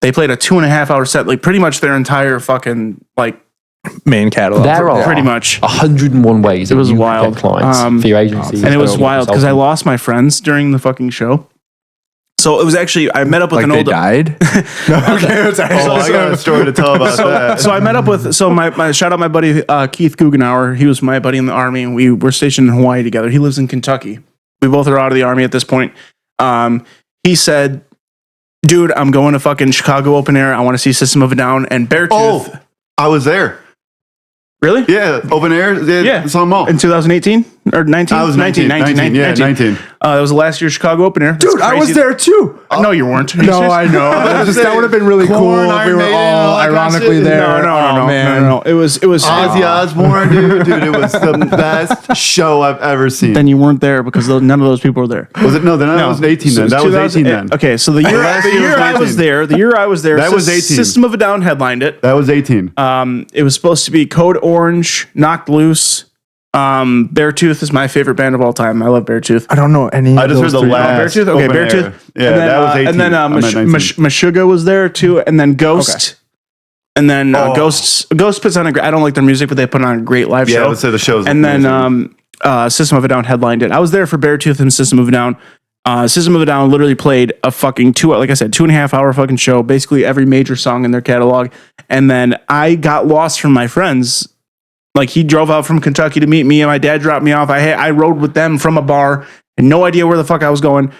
[SPEAKER 1] They played a 2.5 hour set, like pretty much their entire fucking like
[SPEAKER 3] main catalog.
[SPEAKER 4] There are
[SPEAKER 1] pretty much
[SPEAKER 4] 101 ways
[SPEAKER 1] It was
[SPEAKER 4] that you
[SPEAKER 1] wild.
[SPEAKER 4] get clients for your agency.
[SPEAKER 1] and it was wild because I lost my friends during the fucking show. So it was actually I met up with
[SPEAKER 3] Like
[SPEAKER 1] an
[SPEAKER 3] they
[SPEAKER 1] old
[SPEAKER 3] died? No, okay.
[SPEAKER 2] Oh, I got a story to tell about that.
[SPEAKER 1] So I met up with my shout out my buddy Keith Guggenauer. He was my buddy in the Army, and we were stationed in Hawaii together. He lives in Kentucky. We both are out of the Army at this point. He said, "Dude, I'm going to fucking Chicago Open Air. I want to see System of a Down and Beartooth."
[SPEAKER 2] Oh, I was there.
[SPEAKER 1] Really?
[SPEAKER 2] Yeah, open air.
[SPEAKER 1] Yeah.
[SPEAKER 2] Saw them all.
[SPEAKER 1] In 2018 or 19?
[SPEAKER 2] I was 19. Yeah, 19.
[SPEAKER 1] That was the last year Chicago Open Air.
[SPEAKER 3] Dude, I was there too.
[SPEAKER 1] No, you weren't.
[SPEAKER 3] No, I know. That would have been really cool.
[SPEAKER 2] Korn,
[SPEAKER 3] If we
[SPEAKER 2] Iron
[SPEAKER 3] were
[SPEAKER 2] Maiden,
[SPEAKER 3] all
[SPEAKER 2] all that kind of
[SPEAKER 3] ironically
[SPEAKER 2] shit.
[SPEAKER 3] there.
[SPEAKER 1] No,
[SPEAKER 3] man.
[SPEAKER 1] no. It was
[SPEAKER 2] Ozzy Osbourne, dude, it was the best show I've ever seen.
[SPEAKER 1] Then you weren't there because none of those people were there.
[SPEAKER 2] Was it? No, then I was 18 then. That was 18 then.
[SPEAKER 1] Okay, so the year I was there,
[SPEAKER 2] That was 18.
[SPEAKER 1] System of a Down headlined it.
[SPEAKER 2] That was 18.
[SPEAKER 1] It was supposed to be Code Orange, Knocked Loose. Beartooth is my favorite band of all time. I love Beartooth.
[SPEAKER 3] I don't know any.
[SPEAKER 2] I just heard the
[SPEAKER 3] three.
[SPEAKER 2] last.
[SPEAKER 1] Beartooth? Okay,
[SPEAKER 2] open air.
[SPEAKER 1] Beartooth.
[SPEAKER 2] Yeah,
[SPEAKER 1] and then,
[SPEAKER 2] that was 18.
[SPEAKER 1] And then
[SPEAKER 2] I'm at 19.
[SPEAKER 1] Meshuggah was there too, and then Ghost. And then Ghost puts on I don't like their music, but they put on a great live
[SPEAKER 2] Yeah,
[SPEAKER 1] show.
[SPEAKER 2] I would say the show's
[SPEAKER 1] And then
[SPEAKER 2] amazing.
[SPEAKER 1] System of a Down headlined it. I was there for Beartooth and System of a Down. System of a Down literally played a fucking 2.5 hour fucking show, basically every major song in their catalog. And then I got lost from my friends. Like he drove out from Kentucky to meet me, and my dad dropped me off. I rode with them from a bar, and no idea where the fuck I was going.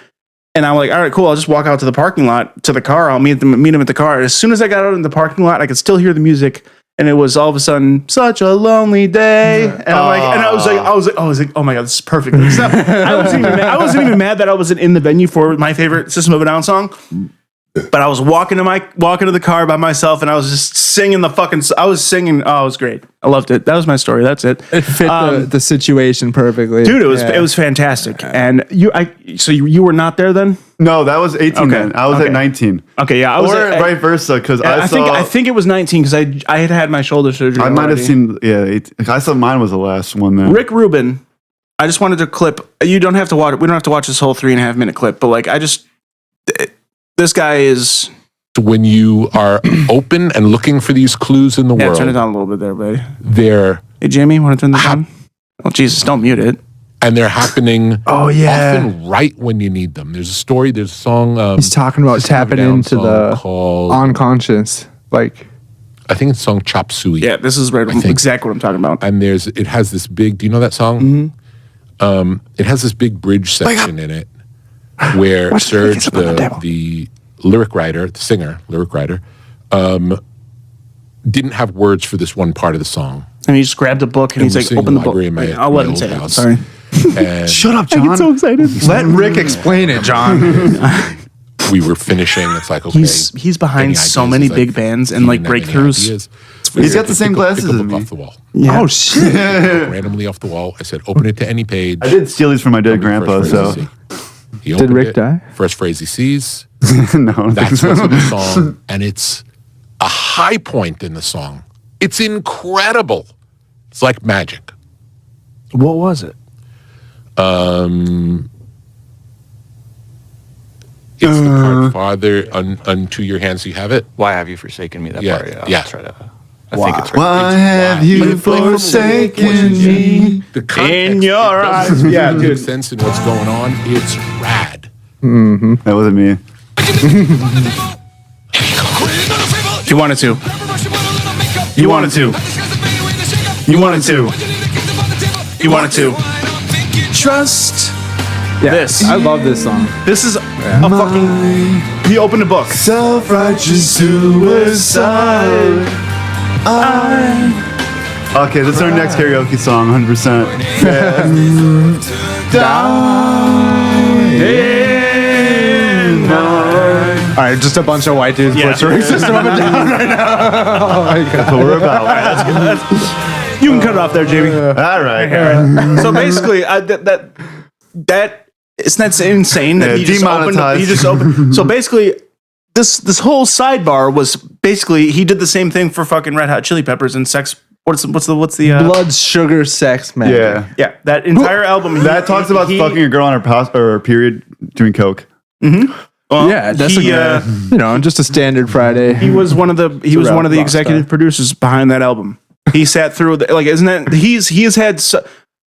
[SPEAKER 1] And I'm like, all right, cool. I'll just walk out to the parking lot to the car. I'll meet him at the car. And as soon as I got out in the parking lot, I could still hear the music, and it was all of a sudden such a lonely day. And I was like, oh my god, this is perfect. So I wasn't even mad that I wasn't in the venue for my favorite System of a Down song. But I was walking to the car by myself, and I was just singing I was singing. Oh, it was great. I loved it. That was my story. That's it.
[SPEAKER 3] It fit the situation perfectly,
[SPEAKER 1] dude. It was fantastic. And you were not there then?
[SPEAKER 2] No, that was 18 then. I was at 19.
[SPEAKER 1] Okay, yeah, I was
[SPEAKER 2] or vice versa because
[SPEAKER 1] I think it was 19 because I had my shoulder surgery.
[SPEAKER 2] I might have seen 18. I saw mine was the last one then.
[SPEAKER 1] Rick Rubin. I just wanted to clip. You don't have to watch. We don't have to watch this whole 3.5 minute clip. But like, this guy is
[SPEAKER 5] when you are open and looking for these clues in the world.
[SPEAKER 1] Turn it down a little bit there, buddy.
[SPEAKER 5] They're
[SPEAKER 1] Hey, Jamie, want to turn this down? Oh, Jesus, don't mute it.
[SPEAKER 5] and they're happening often right when you need them. There's a song.
[SPEAKER 3] He's talking about tapping into the unconscious. Like,
[SPEAKER 5] I think it's the song Chop Suey.
[SPEAKER 1] Yeah, this is exactly what I'm talking about.
[SPEAKER 5] And it has this big, do you know that song? It has this big bridge section in it where Serge, the lyric writer, the singer, lyric writer, didn't have words for this one part of the song.
[SPEAKER 1] And he just grabbed a book and he's like, open the book. I'll let him say it. Sorry.
[SPEAKER 2] Shut up, John.
[SPEAKER 1] I get so excited.
[SPEAKER 3] let Rick explain it, John.
[SPEAKER 5] We were finishing. It's like, okay.
[SPEAKER 1] He's behind so many big bands and like breakthroughs.
[SPEAKER 2] He's got the same glasses as me.
[SPEAKER 5] Off the wall.
[SPEAKER 1] Yeah.
[SPEAKER 3] Oh, shit.
[SPEAKER 5] Randomly off the wall. I said, open it to any page.
[SPEAKER 2] I did steal these from my dead grandpa, so.
[SPEAKER 3] Did Rick die?
[SPEAKER 5] First phrase he sees.
[SPEAKER 2] No,
[SPEAKER 5] That's what's in the song. And it's a high point in the song. It's incredible. It's like magic.
[SPEAKER 1] What was it?
[SPEAKER 5] It's the part farther unto your hands. You have it?
[SPEAKER 6] Why have you forsaken me? That
[SPEAKER 5] Yeah,
[SPEAKER 6] part. Yeah.
[SPEAKER 5] yeah.
[SPEAKER 6] I'll try to. I think it's right.
[SPEAKER 2] Why have you forsaken me?
[SPEAKER 5] The context,
[SPEAKER 1] In your
[SPEAKER 5] it
[SPEAKER 1] eyes.
[SPEAKER 5] doesn't
[SPEAKER 1] Yeah,
[SPEAKER 5] make
[SPEAKER 1] dude.
[SPEAKER 5] sense in what's going on. It's rad.
[SPEAKER 2] That wasn't me.
[SPEAKER 1] You wanted to. You wanted to. You wanted to. You wanted to. Trust. This.
[SPEAKER 3] I love this song.
[SPEAKER 1] This is a fucking. He opened a book.
[SPEAKER 2] Self-righteous suicide. Okay, this is our next karaoke song, 100%.
[SPEAKER 3] All right, just a bunch of white dudes butchering System of a Down right now. Oh my God.
[SPEAKER 2] That's what we're about.
[SPEAKER 1] You can cut it off there, Jamie.
[SPEAKER 2] All right.
[SPEAKER 1] So basically, that it's not insane that he just opened.
[SPEAKER 2] demonetized.
[SPEAKER 1] He just opened. So basically, this whole sidebar was basically he did the same thing for fucking Red Hot Chili Peppers and Sex. What's the
[SPEAKER 3] Blood, sugar, sex, man.
[SPEAKER 2] Yeah.
[SPEAKER 1] that entire album.
[SPEAKER 2] That talks about fucking a girl on her period doing coke.
[SPEAKER 1] Well,
[SPEAKER 3] Yeah, that's just a standard Friday.
[SPEAKER 1] he was one of the
[SPEAKER 3] rock
[SPEAKER 1] executive producers behind that album. He sat through isn't that he has had.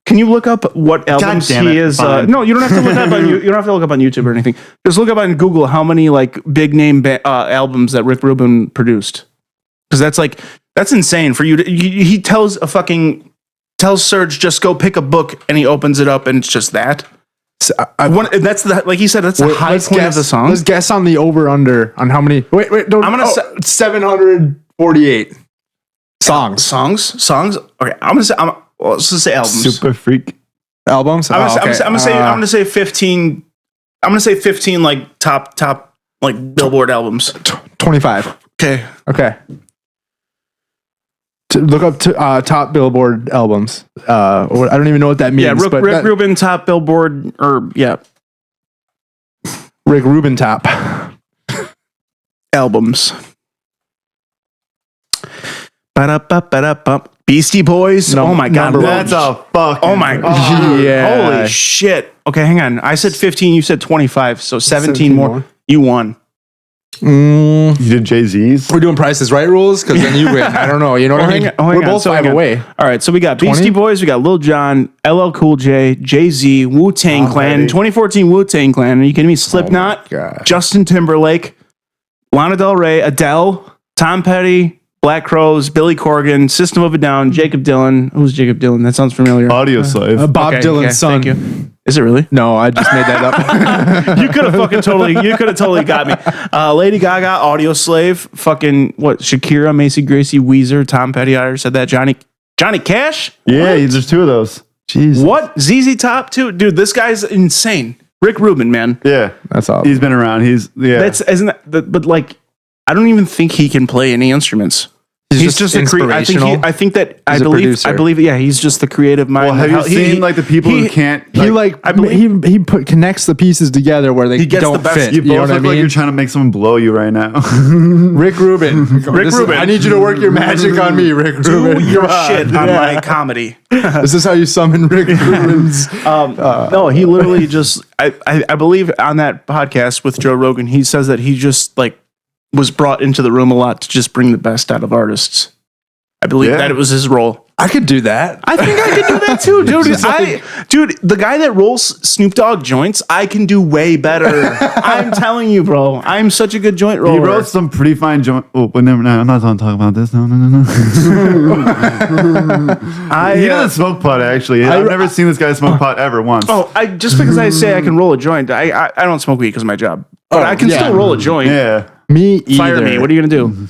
[SPEAKER 1] Can you look up what albums
[SPEAKER 2] damn it,
[SPEAKER 1] he is?
[SPEAKER 2] fine.
[SPEAKER 1] No, you don't have to look up on you don't have to look up on YouTube or anything. Just look up on Google how many like big name albums that Rick Rubin produced. Because that's insane for you to. He tells Serge just go pick a book and he opens it up and it's just that.
[SPEAKER 3] So
[SPEAKER 1] That's like he said. That's the high point of the song.
[SPEAKER 3] Let's guess on the over under on how many. Wait, don't.
[SPEAKER 1] I'm gonna say
[SPEAKER 3] 748 songs.
[SPEAKER 1] Songs. Okay, let's just say albums.
[SPEAKER 2] Super freak.
[SPEAKER 3] Albums.
[SPEAKER 1] I'm gonna say 15. I'm gonna say 15 like top like Billboard albums.
[SPEAKER 3] 25.
[SPEAKER 1] Okay.
[SPEAKER 3] Look up top Billboard albums. I don't even know what that means.
[SPEAKER 1] Yeah, Rick Rubin top Billboard
[SPEAKER 3] Rick Rubin top
[SPEAKER 1] albums. Ba-da-ba-ba-da-bum. Beastie Boys.
[SPEAKER 3] No,
[SPEAKER 1] oh my god,
[SPEAKER 3] number one.
[SPEAKER 2] That's a fucking.
[SPEAKER 1] Oh my god.
[SPEAKER 3] Yeah.
[SPEAKER 1] Holy shit. Okay, hang on. I said 15. You said 25. So 17 more. You won.
[SPEAKER 2] You did Jay-Z's?
[SPEAKER 3] We're doing Price is Right rules because then you win. I don't know. You know what I mean? We're both
[SPEAKER 1] So
[SPEAKER 3] 5
[SPEAKER 1] hang on.
[SPEAKER 3] away.
[SPEAKER 1] All right, so we got Beastie
[SPEAKER 3] 20?
[SPEAKER 1] Boys, we got Lil Jon, LL Cool J, Jay-Z, Wu-Tang Clan,
[SPEAKER 2] Petty.
[SPEAKER 1] 2014 Wu-Tang Clan. Are you kidding me? Slipknot,
[SPEAKER 3] God.
[SPEAKER 1] Justin Timberlake, Lana Del Rey, Adele, Tom Petty, Black Crowes, Billy Corgan, System of a Down, Jacob Dylan. Who's Jacob Dylan? That sounds familiar.
[SPEAKER 2] Audio Slave.
[SPEAKER 3] Bob
[SPEAKER 1] Okay,
[SPEAKER 3] Dylan's son.
[SPEAKER 1] Thank you. Is it really?
[SPEAKER 3] No, I just made that up.
[SPEAKER 1] You could have totally got me. Lady Gaga, Audio Slave, fucking what? Shakira, Macy Gracie, Weezer, Tom Petty. I already said that. Johnny Cash.
[SPEAKER 2] Yeah, there's two of those.
[SPEAKER 3] Jesus.
[SPEAKER 1] What? ZZ Top too, dude. This guy's insane. Rick Rubin, man.
[SPEAKER 2] Yeah.
[SPEAKER 3] That's all.
[SPEAKER 2] He's been around.
[SPEAKER 1] Isn't that? But like, I don't even think he can play any instruments. He's just a
[SPEAKER 3] inspirational.
[SPEAKER 1] I think that I
[SPEAKER 3] He's a
[SPEAKER 1] believe.
[SPEAKER 3] producer.
[SPEAKER 1] I believe. Yeah, he's just the creative mind.
[SPEAKER 2] Well, have you seen like the people who can't?
[SPEAKER 3] He connects the pieces together where they
[SPEAKER 1] gets
[SPEAKER 3] don't
[SPEAKER 1] the best-
[SPEAKER 3] fit.
[SPEAKER 2] You
[SPEAKER 3] You know
[SPEAKER 2] both
[SPEAKER 3] what I
[SPEAKER 2] look like
[SPEAKER 3] mean?
[SPEAKER 2] you're trying to make someone blow you right now.
[SPEAKER 3] Rick Rubin.
[SPEAKER 1] Rubin.
[SPEAKER 3] I need you to work your magic on me, Rick Rubin.
[SPEAKER 1] do your
[SPEAKER 3] Come on.
[SPEAKER 1] shit on my comedy.
[SPEAKER 3] This is how you summon Rick Rubin's.
[SPEAKER 1] No, he literally just. I believe on that podcast with Joe Rogan, he says that he just like was brought into the room a lot to just bring the best out of artists. I believe that it was his role.
[SPEAKER 3] I could do that.
[SPEAKER 1] I think I could do that too, dude. The guy that rolls Snoop Dogg joints, I can do way better. I'm telling you, bro. I'm such a good joint roller.
[SPEAKER 2] He wrote some pretty fine joint. Oh, but never. I'm not going to talk about this. No. He doesn't smoke pot. Actually, I've never seen this guy smoke pot ever once.
[SPEAKER 1] Oh, just because I say I can roll a joint, I don't smoke weed because of my job, but I can still roll a joint.
[SPEAKER 2] Yeah.
[SPEAKER 3] Me either.
[SPEAKER 1] Fire me. What are you gonna do?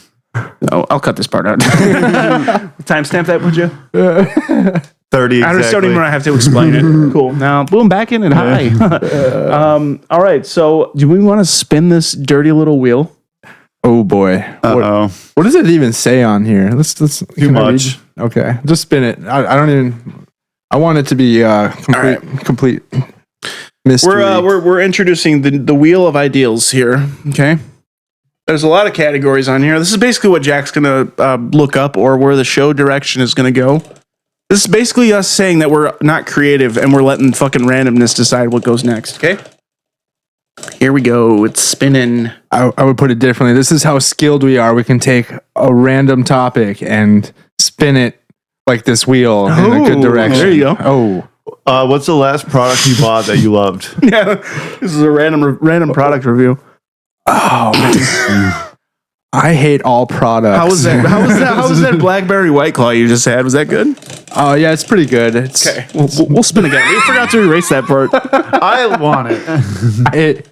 [SPEAKER 1] Oh, I'll cut this part out. Timestamp that, would you?
[SPEAKER 2] 30 exactly.
[SPEAKER 1] I just don't even have to explain it. Cool. Now, boom, back in it. Hi. All right. So, do we want to spin this dirty little wheel?
[SPEAKER 3] Oh boy. What does it even say on here? Let's
[SPEAKER 2] Too much.
[SPEAKER 3] Okay, just spin it. I don't even. I want it to be complete mystery.
[SPEAKER 1] We're introducing the wheel of ideals here. Okay. There's a lot of categories on here. This is basically what Jack's going to look up or where the show direction is going to go. This is basically us saying that we're not creative and we're letting fucking randomness decide what goes next. Okay? Here we go. It's spinning.
[SPEAKER 3] I would put it differently. This is how skilled we are. We can take a random topic and spin it like this wheel in a good direction.
[SPEAKER 1] There you go.
[SPEAKER 3] Oh.
[SPEAKER 2] What's the last product you bought that you loved?
[SPEAKER 1] Yeah. This is a random product review.
[SPEAKER 3] Oh, man. I hate all products.
[SPEAKER 1] How was that? How was that Blackberry White Claw you just had? Was that good?
[SPEAKER 3] Oh, yeah, it's pretty good.
[SPEAKER 1] Okay. We'll spin again. We forgot to erase that part.
[SPEAKER 2] I want it.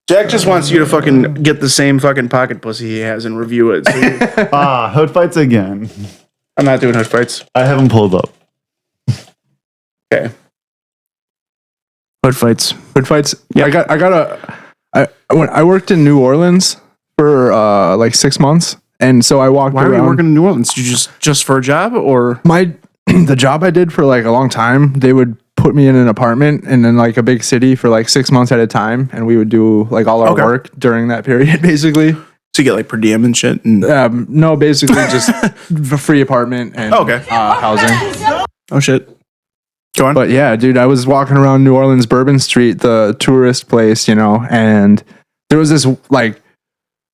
[SPEAKER 1] Jack just wants you to fucking get the same fucking pocket pussy he has and review it. So
[SPEAKER 2] Hood fights again.
[SPEAKER 1] I'm not doing hood fights.
[SPEAKER 2] I haven't pulled up.
[SPEAKER 1] Okay. Hood fights.
[SPEAKER 3] Hood fights.
[SPEAKER 1] Yeah.
[SPEAKER 3] I worked in New Orleans for like 6 months, and so I walked around.
[SPEAKER 1] Why were you working in New Orleans? Did you just for a job or
[SPEAKER 3] the job I did for like a long time? They would put me in an apartment and in like a big city for like 6 months at a time, and we would do like all our work during that period, basically.
[SPEAKER 1] So you get like per diem and shit? And
[SPEAKER 3] no, basically just a free apartment and housing.
[SPEAKER 1] Oh shit. Go on.
[SPEAKER 3] But yeah, dude, I was walking around New Orleans Bourbon Street, the tourist place, and there was this like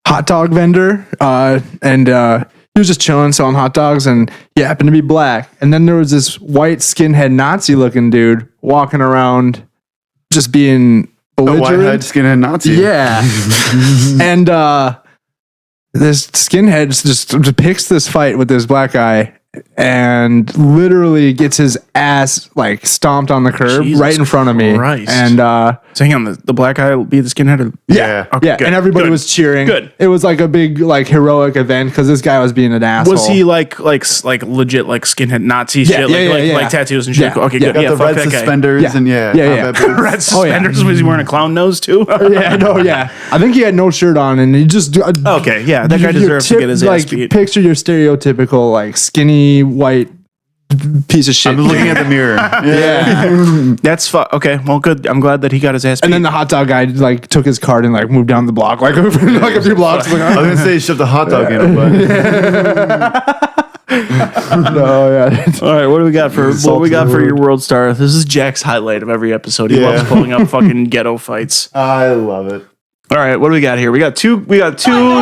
[SPEAKER 3] hot dog vendor, and he was just chilling selling hot dogs, and he happened to be black. And then there was this white skinhead Nazi looking dude walking around just being belligerent.
[SPEAKER 2] A white-head skinhead Nazi.
[SPEAKER 3] Yeah. And this skinhead just picks this fight with this black guy and literally gets his ass like stomped on the curb right in front of me.
[SPEAKER 1] Christ.
[SPEAKER 3] And
[SPEAKER 1] so hang on, the black guy will be the skinhead?
[SPEAKER 2] Yeah.
[SPEAKER 1] Okay,
[SPEAKER 3] yeah,
[SPEAKER 1] good.
[SPEAKER 3] and everybody
[SPEAKER 1] Good.
[SPEAKER 3] was cheering.
[SPEAKER 1] Good.
[SPEAKER 3] It was like a big like heroic event because this guy was being an asshole.
[SPEAKER 1] Was he like legit like skinhead Nazi shit? Like tattoos and shit?
[SPEAKER 3] Yeah.
[SPEAKER 1] Okay, good.
[SPEAKER 2] Got
[SPEAKER 1] Yeah,
[SPEAKER 2] the
[SPEAKER 1] fuck
[SPEAKER 2] red
[SPEAKER 1] that guy.
[SPEAKER 2] suspenders and
[SPEAKER 1] Red suspenders? Was he wearing a clown nose too?
[SPEAKER 3] I think he had no shirt on, and he just
[SPEAKER 1] okay, yeah, that guy deserves to get his ass beat.
[SPEAKER 3] Picture your stereotypical like skinny white piece of shit.
[SPEAKER 2] I'm looking at the mirror.
[SPEAKER 3] Yeah.
[SPEAKER 1] That's okay. Well, good. I'm glad that he got his ass beat.
[SPEAKER 3] And then the hot dog guy like took his cart and like moved down the block like a few blocks.
[SPEAKER 2] I was gonna say he shoved the hot dog in him, but
[SPEAKER 3] no, yeah.
[SPEAKER 1] All right, what do we got for your world star? This is Jack's highlight of every episode. He loves pulling up fucking ghetto fights.
[SPEAKER 2] I love it.
[SPEAKER 1] All right, what do we got here? We got two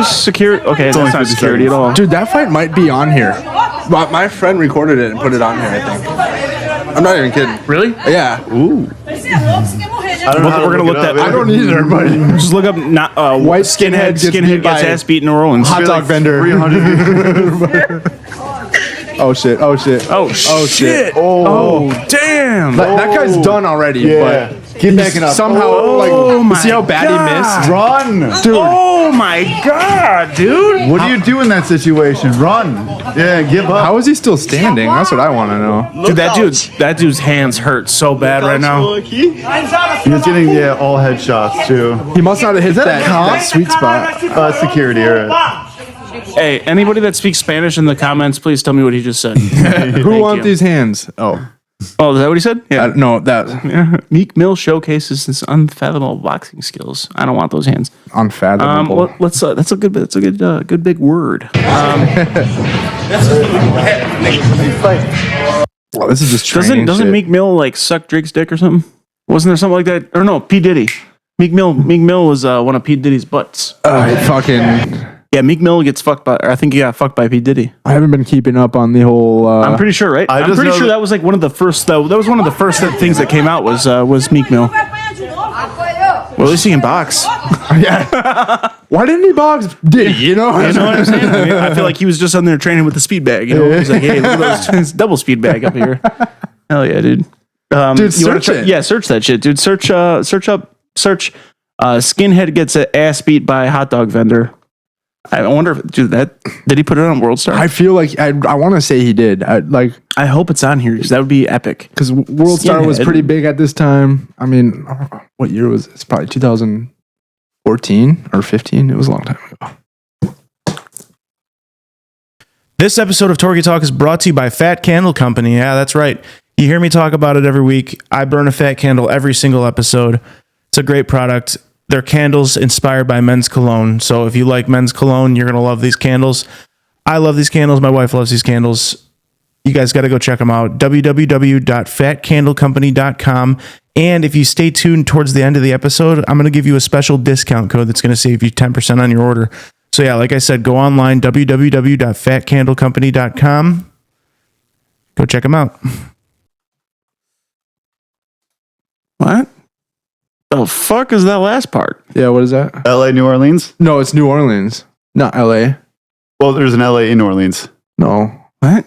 [SPEAKER 1] security. Okay, that's not security at all.
[SPEAKER 3] Dude, that fight might be on here. My friend recorded it and put it on here, I think. I'm not even kidding.
[SPEAKER 1] Really?
[SPEAKER 3] Yeah.
[SPEAKER 1] Ooh.
[SPEAKER 2] I don't know how
[SPEAKER 1] We're gonna look that.
[SPEAKER 3] I don't either, but
[SPEAKER 1] Just look up
[SPEAKER 3] white skinhead
[SPEAKER 1] gets ass beat in New Orleans.
[SPEAKER 3] hot dog vendor.
[SPEAKER 2] 300.
[SPEAKER 3] Oh shit.
[SPEAKER 1] Oh shit.
[SPEAKER 3] Oh
[SPEAKER 1] Damn.
[SPEAKER 3] that guy's done already,
[SPEAKER 2] Yeah. Keep backing up.
[SPEAKER 3] somehow like see how bad he missed?
[SPEAKER 2] Run,
[SPEAKER 3] Dude.
[SPEAKER 1] Oh my god, dude.
[SPEAKER 2] What do you do in that situation? Run. Yeah, give up.
[SPEAKER 3] How is he still standing? That's what I want to know.
[SPEAKER 1] Dude, that dude's hands hurt so bad right now.
[SPEAKER 2] He was getting all headshots too.
[SPEAKER 3] He must not have hit
[SPEAKER 2] that a
[SPEAKER 3] that
[SPEAKER 2] cop?
[SPEAKER 3] sweet spot.
[SPEAKER 2] Security. Right.
[SPEAKER 1] Hey, anybody that speaks Spanish in the comments, please tell me what he just said.
[SPEAKER 3] Who wants these hands?
[SPEAKER 1] Oh, is that what he said? Yeah.
[SPEAKER 3] No, that
[SPEAKER 1] Meek Mill showcases his unfathomable boxing skills. I don't want those hands.
[SPEAKER 3] unfathomable.
[SPEAKER 1] Let's. That's a good big word.
[SPEAKER 3] Well, this is just training
[SPEAKER 1] Doesn't
[SPEAKER 3] shit.
[SPEAKER 1] Meek Mill like suck Drake's dick or something? Wasn't there something like that? Or no, P Diddy. Meek Mill was one of P. Diddy's butts. Yeah, Meek Mill gets fucked by, or I think he got fucked by P. Diddy.
[SPEAKER 3] I haven't been keeping up on the whole.
[SPEAKER 1] I'm pretty sure, right? I'm pretty sure that was like one of the first. That was one of the first things that came out was Meek Mill. Well, at least he can box.
[SPEAKER 3] Yeah. Why didn't he box Diddy? You know
[SPEAKER 1] what I'm saying? I mean, I feel like he was just on there training with the speed bag. You know, he's like, hey, look at those double speed bag up here. Hell yeah, dude.
[SPEAKER 3] Dude, search it.
[SPEAKER 1] Yeah, search that shit, dude. Search skinhead gets an ass beat by a hot dog vendor. I wonder if did he put it on World Star?
[SPEAKER 3] I feel like I want to say he did.
[SPEAKER 1] I hope it's on here because that would be epic.
[SPEAKER 3] Because World Star was pretty big at this time. I mean, what year was it? It's probably 2014 or 15. It was a long time ago.
[SPEAKER 7] This episode of TorgyTalk is brought to you by Fat Candle Company. Yeah, that's right. You hear me talk about it every week. I burn a fat candle every single episode. It's a great product. They're candles inspired by men's cologne. So if you like men's cologne, you're going to love these candles. I love these candles. My wife loves these candles. You guys got to go check them out. www.fatcandlecompany.com. And if you stay tuned towards the end of the episode, I'm going to give you a special discount code that's going to save you 10% on your order. So yeah, like I said, go online, www.fatcandlecompany.com. Go check them out.
[SPEAKER 1] What? The fuck is that last part?
[SPEAKER 3] Yeah, what is that?
[SPEAKER 2] LA, New Orleans?
[SPEAKER 3] No, it's New Orleans, not LA.
[SPEAKER 2] Well, there's an LA in New Orleans.
[SPEAKER 3] No.
[SPEAKER 1] What?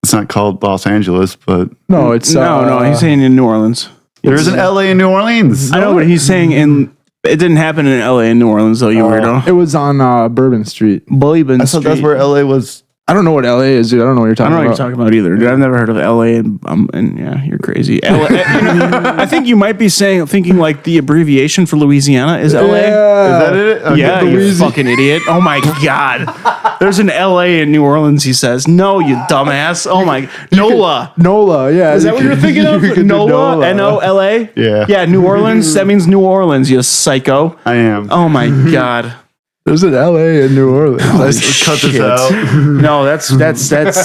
[SPEAKER 2] It's not called Los Angeles, but
[SPEAKER 3] no, it's
[SPEAKER 1] no. He's saying in New Orleans.
[SPEAKER 2] There's an LA in New Orleans.
[SPEAKER 1] I know, but he's saying it didn't happen in LA in New Orleans though. You weirdo.
[SPEAKER 3] It was on Bourbon Street.
[SPEAKER 1] Bourbon Street.
[SPEAKER 2] That's where LA was.
[SPEAKER 3] I don't know what LA is, dude. I don't know what you're talking about.
[SPEAKER 1] I don't know what you're talking about either, dude. I've never heard of LA, and yeah, you're crazy. LA, I think you might be thinking like the abbreviation for Louisiana is LA.
[SPEAKER 2] Yeah. Is that it? Okay.
[SPEAKER 1] Yeah, you fucking idiot. Oh my God. There's an LA in New Orleans, he says. No, you dumbass. Oh my. NOLA.
[SPEAKER 3] NOLA, yeah.
[SPEAKER 1] Is that what you're thinking of? NOLA? N-O-L-A?
[SPEAKER 2] Yeah.
[SPEAKER 1] Yeah, New Orleans. That means New Orleans, you psycho.
[SPEAKER 2] I am.
[SPEAKER 1] Oh my God.
[SPEAKER 3] There's an LA in New Orleans.
[SPEAKER 2] Let's cut this out.
[SPEAKER 1] No, that's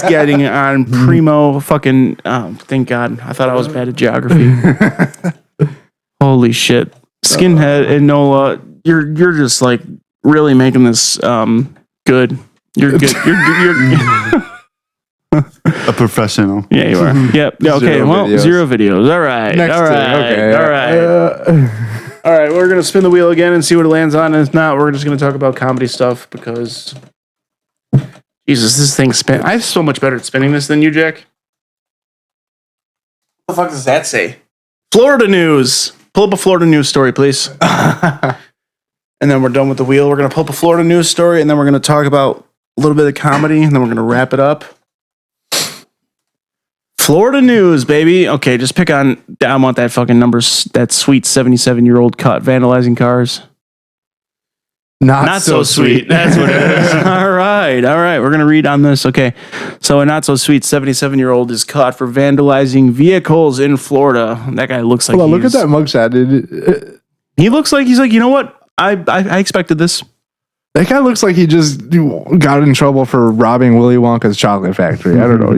[SPEAKER 1] getting on primo fucking. Oh, thank God. I thought I was bad at geography. Holy shit, skinhead and NOLA. You're just like really making this good. You're good. You're
[SPEAKER 2] a professional.
[SPEAKER 1] Yeah, you are. Yep. Okay. Zero videos. All right.
[SPEAKER 3] Next
[SPEAKER 1] all right.
[SPEAKER 3] Okay.
[SPEAKER 1] All right. All right, we're going to spin the wheel again and see what it lands on. And if not, we're just going to talk about comedy stuff because, Jesus, this thing spin. I'm so much better at spinning this than you, Jack. What the fuck does that say? Florida news. Pull up a Florida news story, please. And then we're done with the wheel. We're going to pull up a Florida news story, and then we're going to talk about a little bit of comedy, and then we're going to wrap it up. Florida news, baby. Okay, just pick on. I want that fucking number. That sweet 77-year-old cut vandalizing cars. Not so sweet. That's what it is. All right. We're gonna read on this. Okay, so a not so sweet 77-year-old is caught for vandalizing vehicles in Florida. That guy looks like.
[SPEAKER 3] Hold on, look at that mugshot, dude.
[SPEAKER 1] He looks like he's like. You know what? I expected this.
[SPEAKER 3] That guy looks like he just got in trouble for robbing Willy Wonka's chocolate factory. I don't know.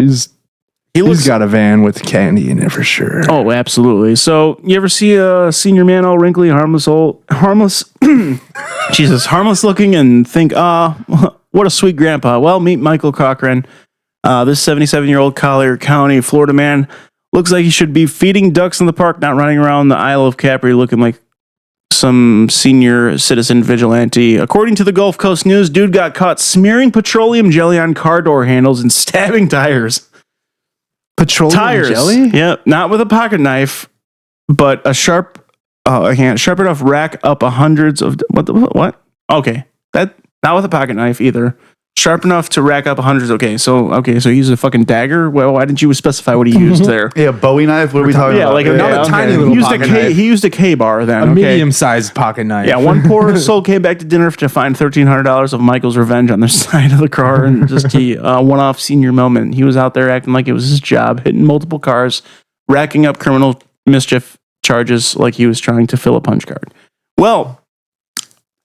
[SPEAKER 3] He's got a van with candy in it for sure.
[SPEAKER 1] Oh, absolutely. So, you ever see a senior man all wrinkly, harmless, Jesus, harmless looking, and think, what a sweet grandpa. Well, meet Michael Cochran. This 77-year-old Collier County, Florida man looks like he should be feeding ducks in the park, not running around the Isle of Capri looking like some senior citizen vigilante. According to the Gulf Coast News, dude got caught smearing petroleum jelly on car door handles and stabbing tires.
[SPEAKER 3] Petroleum jelly?
[SPEAKER 1] Yep, not with a pocket knife, but a sharp enough rack up hundreds of what? Okay, that not with a pocket knife either. Sharp enough to rack up hundreds. Okay, so he used a fucking dagger. Well, why didn't you specify what he used there?
[SPEAKER 2] Yeah, Bowie knife. What are we talking about?
[SPEAKER 1] Like
[SPEAKER 3] a tiny little pocket knife.
[SPEAKER 1] He used a K-bar then.
[SPEAKER 3] A medium-sized pocket knife.
[SPEAKER 1] Yeah, one poor soul came back to dinner to find $1,300 of Michael's revenge on the side of the car, and just one-off senior moment. He was out there acting like it was his job, hitting multiple cars, racking up criminal mischief charges like he was trying to fill a punch card. Well,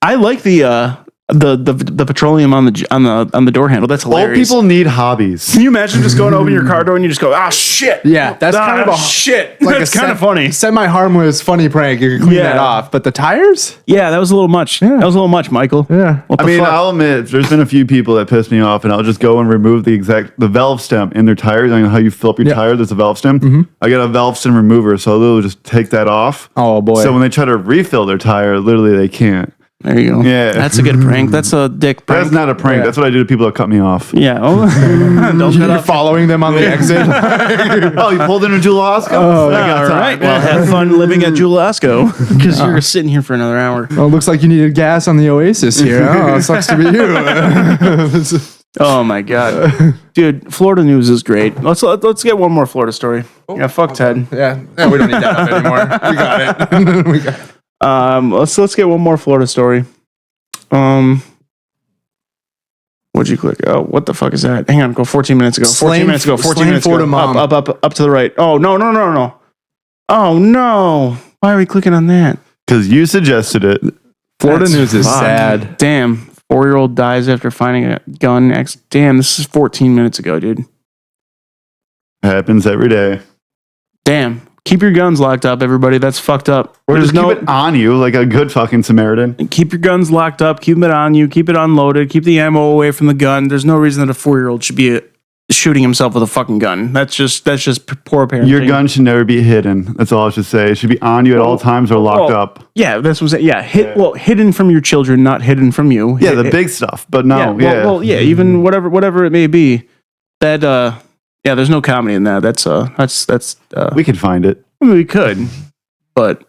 [SPEAKER 1] I like the the petroleum on the door handle. That's hilarious.
[SPEAKER 2] Old people need hobbies.
[SPEAKER 1] Can you imagine just going to open your car door and you just go, ah, shit.
[SPEAKER 3] Yeah, that's kind of a
[SPEAKER 1] shit.
[SPEAKER 3] like
[SPEAKER 1] That's kind of funny.
[SPEAKER 3] Semi-harmless, funny prank. You can clean that off. But the tires?
[SPEAKER 1] Yeah, that was a little much. That was a little much, Michael.
[SPEAKER 3] Yeah.
[SPEAKER 1] What the
[SPEAKER 2] I mean,
[SPEAKER 1] fuck?
[SPEAKER 2] I'll admit, there's been a few people that piss me off, and I'll just go and remove the valve stem in their tires. I know how you fill up your tire. There's a valve stem. I got a valve stem remover, so they'll just take that off.
[SPEAKER 3] Oh, boy.
[SPEAKER 2] So when they try to refill their tire, literally they can't.
[SPEAKER 1] There you go.
[SPEAKER 2] Yeah.
[SPEAKER 1] That's a good prank. That's a dick prank.
[SPEAKER 2] That's not a prank. That's what I do to people that cut me off.
[SPEAKER 1] Yeah. Oh, don't cut
[SPEAKER 3] You're
[SPEAKER 1] off.
[SPEAKER 3] following them on the exit.
[SPEAKER 2] Oh, you pulled into Jewel Osco?
[SPEAKER 1] All right. Well, have fun living at Jewel Osco because you're sitting here for another hour.
[SPEAKER 3] Well, it looks like you needed gas on the Oasis here. Oh, it sucks to be you.
[SPEAKER 1] Oh my god, dude! Florida news is great. Let's get one more Florida story. Yeah, fuck Ted.
[SPEAKER 3] Yeah, we don't need that up anymore. We got it. We got it.
[SPEAKER 1] Let's get one more Florida story. What'd you click? Oh, what the fuck is that? Hang on, go 14 minutes ago. 14 minutes ago. 14 minutes ago.
[SPEAKER 3] Mom.
[SPEAKER 1] Up to the right. Oh no. Oh no! Why are we clicking on that?
[SPEAKER 2] Because you suggested it.
[SPEAKER 3] Florida news is
[SPEAKER 1] fucked.
[SPEAKER 3] sad.
[SPEAKER 1] Damn. 4-year-old dies after finding a gun. Damn, this is 14 minutes ago, dude.
[SPEAKER 2] Happens every day.
[SPEAKER 1] Damn. Keep your guns locked up, everybody. That's fucked up.
[SPEAKER 2] Or just keep it on you like a good fucking Samaritan.
[SPEAKER 1] Keep your guns locked up. Keep it on you. Keep it unloaded. Keep the ammo away from the gun. There's no reason that a 4-year-old should be shooting himself with a fucking gun. That's just poor parenting.
[SPEAKER 2] Your gun should never be hidden. That's all I should say. It should be on you at all times or locked up.
[SPEAKER 1] Yeah, that's what. Yeah, hidden from your children, not hidden from you.
[SPEAKER 2] Yeah, the big stuff. But no,
[SPEAKER 1] yeah, even whatever it may be. That there's no comedy in that. That's
[SPEAKER 2] we could find it.
[SPEAKER 1] I mean, we could, but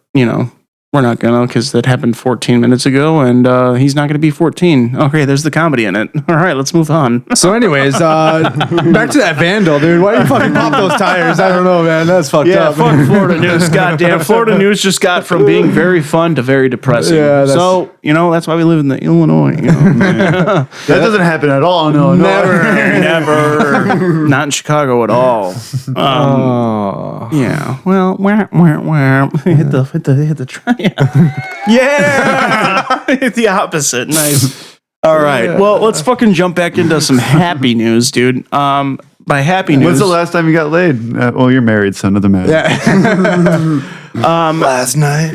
[SPEAKER 1] we're not gonna because that happened 14 minutes ago, and he's not gonna be 14. Okay, there's the comedy in it. All right, let's move on.
[SPEAKER 3] So, anyways, back to that vandal, dude. Why do you fucking pop those tires? I don't know, man. That's fucked up.
[SPEAKER 1] Fuck Florida news. Goddamn, Florida news just got from being very fun to very depressing.
[SPEAKER 3] Yeah,
[SPEAKER 1] so that's why we live in the Illinois.
[SPEAKER 2] That doesn't happen at all. No,
[SPEAKER 1] never. Not in Chicago at all. Yeah. Well, hit the train. Yeah. It's the opposite. Nice. All right. Well, let's fucking jump back into some happy news, dude. By happy news.
[SPEAKER 2] When's the last time you got laid? Well, you're married, son of the man.
[SPEAKER 3] Yeah. Last night.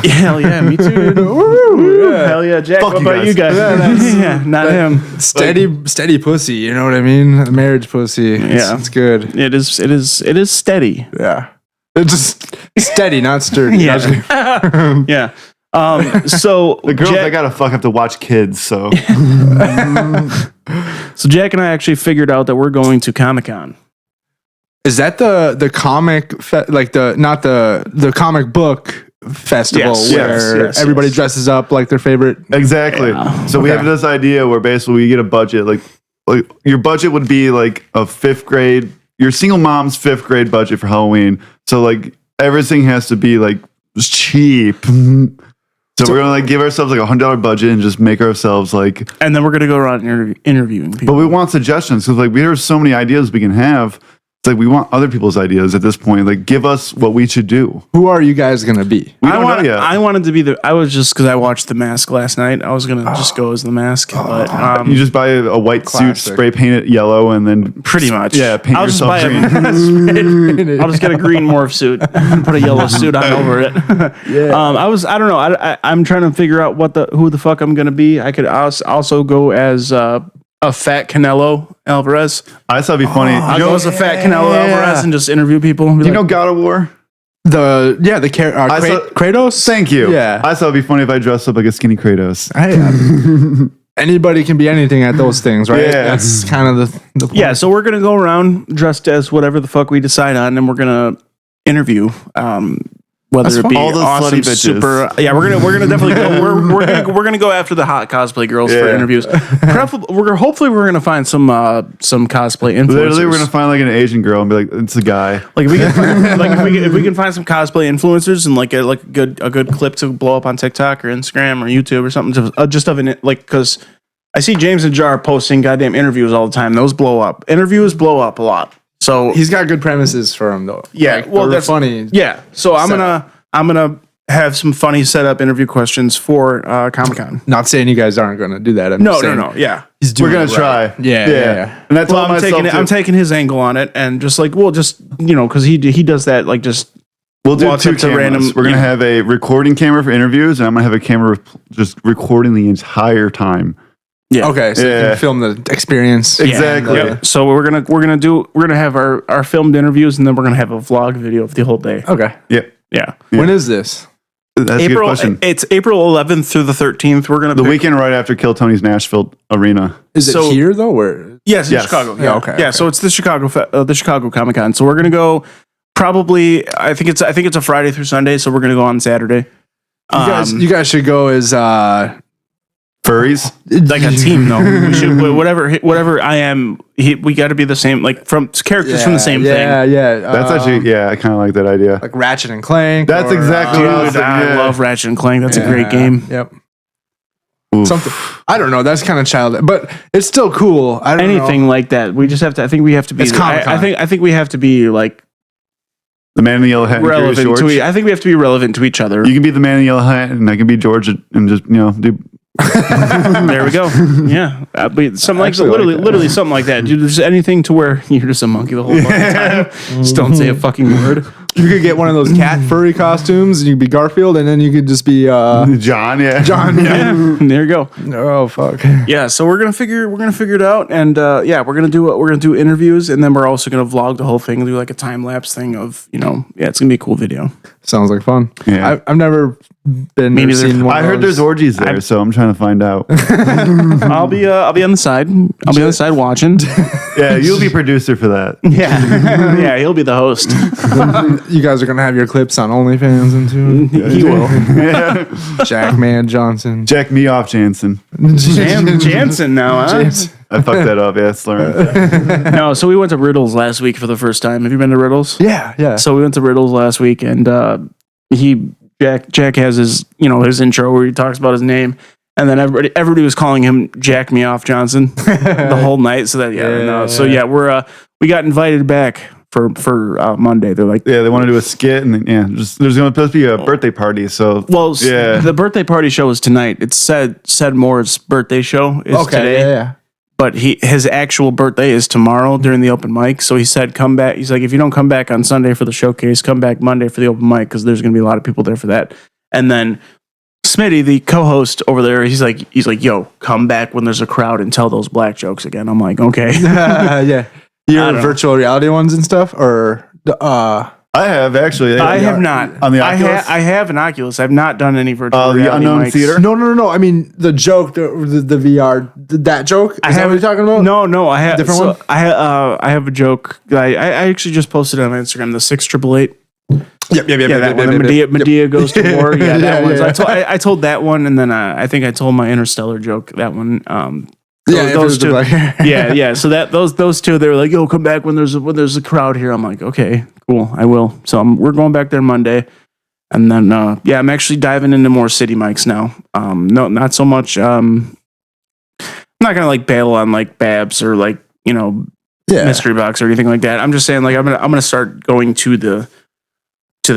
[SPEAKER 1] Hell yeah, me too. Dude. Hell yeah, Jack.
[SPEAKER 2] Fuck
[SPEAKER 1] what
[SPEAKER 2] you
[SPEAKER 1] about
[SPEAKER 2] guys.
[SPEAKER 1] you guys? Yeah, not him.
[SPEAKER 3] Steady pussy. You know what I mean? Marriage pussy. It's good.
[SPEAKER 1] It is steady.
[SPEAKER 3] Yeah. It's just steady, not sturdy.
[SPEAKER 1] Yeah. Yeah. So
[SPEAKER 2] The girls I gotta fuck have to watch kids, so
[SPEAKER 1] So Jack and I actually figured out that we're going to Comic-Con.
[SPEAKER 3] Is that the comic not the comic book festival where everybody dresses up like their favorite?
[SPEAKER 2] exactly.
[SPEAKER 1] Yeah.
[SPEAKER 2] So we have this idea where basically we get a budget, like your budget would be like a 5th grade, your single mom's 5th grade budget for Halloween. So like everything has to be like cheap. So we're gonna like give ourselves like $100 budget and just make ourselves like.
[SPEAKER 1] And then we're gonna go around interviewing people.
[SPEAKER 2] But we want suggestions because like there's so many ideas we can have. It's like we want other people's ideas at this point. Like give us what we should do.
[SPEAKER 3] Who are you guys gonna be?
[SPEAKER 2] We don't know yet.
[SPEAKER 1] I wanted to be I was just because I watched The Mask last night. I was gonna just go as The Mask, but
[SPEAKER 2] You just buy a white
[SPEAKER 3] Classic.
[SPEAKER 2] suit, spray paint it yellow, and then
[SPEAKER 1] pretty much.
[SPEAKER 2] paint
[SPEAKER 1] I'll just
[SPEAKER 2] yourself
[SPEAKER 1] buy
[SPEAKER 2] green.
[SPEAKER 1] I'll just get a green morph suit, put a yellow suit on over it. I don't know. I'm trying to figure out who the fuck I'm gonna be. I could also go as a fat Canelo Alvarez.
[SPEAKER 2] I thought it'd be funny.
[SPEAKER 1] I'll go as a fat Canelo Alvarez and just interview people.
[SPEAKER 2] Do you know God of War?
[SPEAKER 3] Kratos.
[SPEAKER 2] Thank you.
[SPEAKER 3] Yeah.
[SPEAKER 2] I thought it'd be funny if I dressed up like a skinny Kratos.
[SPEAKER 3] Anybody can be anything at those things, right?
[SPEAKER 2] Yeah.
[SPEAKER 3] That's kind of the point.
[SPEAKER 1] Yeah, so we're gonna go around dressed as whatever the fuck we decide on, and we're gonna interview. Whether it be
[SPEAKER 2] all those
[SPEAKER 1] awesome,
[SPEAKER 2] slutty bitches.
[SPEAKER 1] super, yeah, we're gonna definitely go. We're gonna go after the hot cosplay girls for
[SPEAKER 2] Yeah.
[SPEAKER 1] interviews. Hopefully we're gonna find some cosplay influencers.
[SPEAKER 2] Literally, we're gonna find like an Asian girl and be like, "It's a guy."
[SPEAKER 1] Like if we can find, if we can find some cosplay influencers and like a good clip to blow up on TikTok or Instagram or YouTube or something, just of an because I see James and Jar posting goddamn interviews all the time. Those blow up. Interviews blow up a lot. So
[SPEAKER 3] he's got good premises for him though.
[SPEAKER 1] yeah,
[SPEAKER 3] Like, that's
[SPEAKER 1] funny. Yeah, so I'm gonna have some funny setup interview questions for Comic-Con.
[SPEAKER 3] Not saying you guys aren't going to do that. I'm just saying
[SPEAKER 1] Yeah.
[SPEAKER 3] he's doing
[SPEAKER 2] We're gonna
[SPEAKER 3] it
[SPEAKER 2] try.
[SPEAKER 3] right. Yeah.
[SPEAKER 2] And I told
[SPEAKER 1] Well,
[SPEAKER 2] myself
[SPEAKER 1] I'm taking his angle on it, and just like, well, just because he does that, like just
[SPEAKER 2] we'll do
[SPEAKER 1] walks
[SPEAKER 2] two
[SPEAKER 1] up to
[SPEAKER 2] cameras.
[SPEAKER 1] random-
[SPEAKER 2] We're gonna
[SPEAKER 1] yeah.
[SPEAKER 2] have a recording camera for interviews, and I'm gonna have a camera just recording the entire time.
[SPEAKER 3] Okay, so you
[SPEAKER 2] Yeah.
[SPEAKER 3] can film the experience.
[SPEAKER 2] Exactly.
[SPEAKER 3] And,
[SPEAKER 1] Yep. So we're gonna have our filmed interviews, and then we're gonna have a vlog video of the whole day.
[SPEAKER 3] okay.
[SPEAKER 2] Yep.
[SPEAKER 1] Yeah.
[SPEAKER 3] When is this?
[SPEAKER 2] That's a good
[SPEAKER 1] April.
[SPEAKER 2] question.
[SPEAKER 1] It's April 11th through the 13th. We're gonna
[SPEAKER 2] The
[SPEAKER 1] pick-
[SPEAKER 2] weekend right after Kill Tony's Nashville Arena.
[SPEAKER 3] Is it
[SPEAKER 1] So-
[SPEAKER 3] here though? Or
[SPEAKER 1] Yes, in
[SPEAKER 2] Yes.
[SPEAKER 1] Chicago.
[SPEAKER 3] Yeah,
[SPEAKER 1] Yeah.
[SPEAKER 3] okay,
[SPEAKER 1] Yeah.
[SPEAKER 3] okay.
[SPEAKER 1] So it's the Chicago Comic Con. So we're gonna go probably. I think it's a Friday through Sunday. So we're gonna go on Saturday.
[SPEAKER 3] you guys should go as
[SPEAKER 2] Furries.
[SPEAKER 1] Like a team though. We should whatever I am. We got to be the same. Like from characters from the same thing.
[SPEAKER 3] Yeah.
[SPEAKER 2] That's actually, I kind of like that idea.
[SPEAKER 3] like Ratchet and Clank.
[SPEAKER 2] That's exactly what I was
[SPEAKER 1] Dude, I
[SPEAKER 2] saying.
[SPEAKER 1] love Ratchet and Clank. That's a great game.
[SPEAKER 3] Yep.
[SPEAKER 2] Oof.
[SPEAKER 3] Something. I don't know. That's kind of childish, but it's still cool. I don't
[SPEAKER 1] Anything
[SPEAKER 3] know.
[SPEAKER 1] like that. We just have to. I think we have to be.
[SPEAKER 3] It's Comic-Con.
[SPEAKER 1] I think we have to be like
[SPEAKER 2] The man in the yellow hat. And Curious
[SPEAKER 1] relevant
[SPEAKER 2] George.
[SPEAKER 1] to. I think we have to be relevant to each other.
[SPEAKER 2] You can be the man in the yellow hat, and I can be George, and just do.
[SPEAKER 1] There we go. Yeah, something like
[SPEAKER 2] actually like that.
[SPEAKER 1] literally something like that. Dude, there's anything to where you're just a monkey the whole fucking time. Just don't say a fucking word.
[SPEAKER 3] You could get one of those cat furry costumes, and you could be Garfield, and then you could just be
[SPEAKER 2] John, yeah.
[SPEAKER 3] John. Yeah.
[SPEAKER 1] There you go.
[SPEAKER 3] Oh fuck.
[SPEAKER 1] Yeah, so we're gonna figure it out, and yeah, we're gonna do interviews, and then we're also gonna vlog the whole thing, do like a time lapse thing of it's gonna be a cool video.
[SPEAKER 3] Sounds like fun.
[SPEAKER 2] Yeah.
[SPEAKER 3] I've never been
[SPEAKER 1] Me
[SPEAKER 3] or
[SPEAKER 1] neither.
[SPEAKER 3] seen one.
[SPEAKER 2] I
[SPEAKER 3] of
[SPEAKER 2] heard
[SPEAKER 3] those.
[SPEAKER 2] there's orgies there, so I'm trying to find out.
[SPEAKER 1] I'll be on the side. I'll be on the side watching.
[SPEAKER 2] Yeah, you'll be producer for that.
[SPEAKER 1] Yeah, yeah, he'll be the host.
[SPEAKER 3] You guys are gonna have your clips on OnlyFans and too.
[SPEAKER 1] He will.
[SPEAKER 3] Jackman Johnson.
[SPEAKER 2] Jack me off, Jansen.
[SPEAKER 1] Jansen now, huh?
[SPEAKER 2] I fucked that up. Yeah, slurring.
[SPEAKER 1] No, so we went to Riddles last week for the first time. Have you been to Riddles?
[SPEAKER 3] Yeah.
[SPEAKER 1] So we went to Riddles last week, and Jack has his his intro where he talks about his name, and then everybody was calling him Jack Me Off Johnson the whole night. So that we got invited back for Monday. They're like,
[SPEAKER 2] Yeah, they want to do a skit, and then, there's going to be a birthday party. So
[SPEAKER 1] the birthday party show is tonight. It's said Moore's birthday show is today.
[SPEAKER 3] Yeah.
[SPEAKER 1] But his actual birthday is tomorrow during the open mic. So he said, come back. He's like, if you don't come back on Sunday for the showcase, come back Monday for the open mic because there's going to be a lot of people there for that. And then Smitty, the co-host over there, he's like, yo, come back when there's a crowd and tell those black jokes again. I'm like, okay.
[SPEAKER 3] Yeah. Your
[SPEAKER 1] don't know.
[SPEAKER 3] virtual reality ones and stuff, or
[SPEAKER 2] I have actually.
[SPEAKER 1] I have not.
[SPEAKER 2] On the Oculus?
[SPEAKER 1] I have an Oculus. I've not done any virtual
[SPEAKER 2] the
[SPEAKER 1] reality
[SPEAKER 2] Unknown
[SPEAKER 1] mics.
[SPEAKER 2] Theater?
[SPEAKER 3] No. I mean the joke, the VR, that joke. Is that what you're talking about?
[SPEAKER 1] No. I have
[SPEAKER 3] Different one?
[SPEAKER 1] I have a joke. I actually just posted it on Instagram. The 6888.
[SPEAKER 3] Yep.
[SPEAKER 1] Yeah, that one. The Medea goes to war. Yeah, that one. So I told that one, and then I think I told my Interstellar joke. That one. Those two. Yeah. So those two, they were like, "Yo, come back when there's a crowd here." I'm like, "Okay, cool, I will." So we're going back there Monday, and then I'm actually diving into more city mics now. No, not so much. I'm not gonna like bail on like Babs or like Mystery Box or anything like that. I'm just saying like I'm gonna start going to the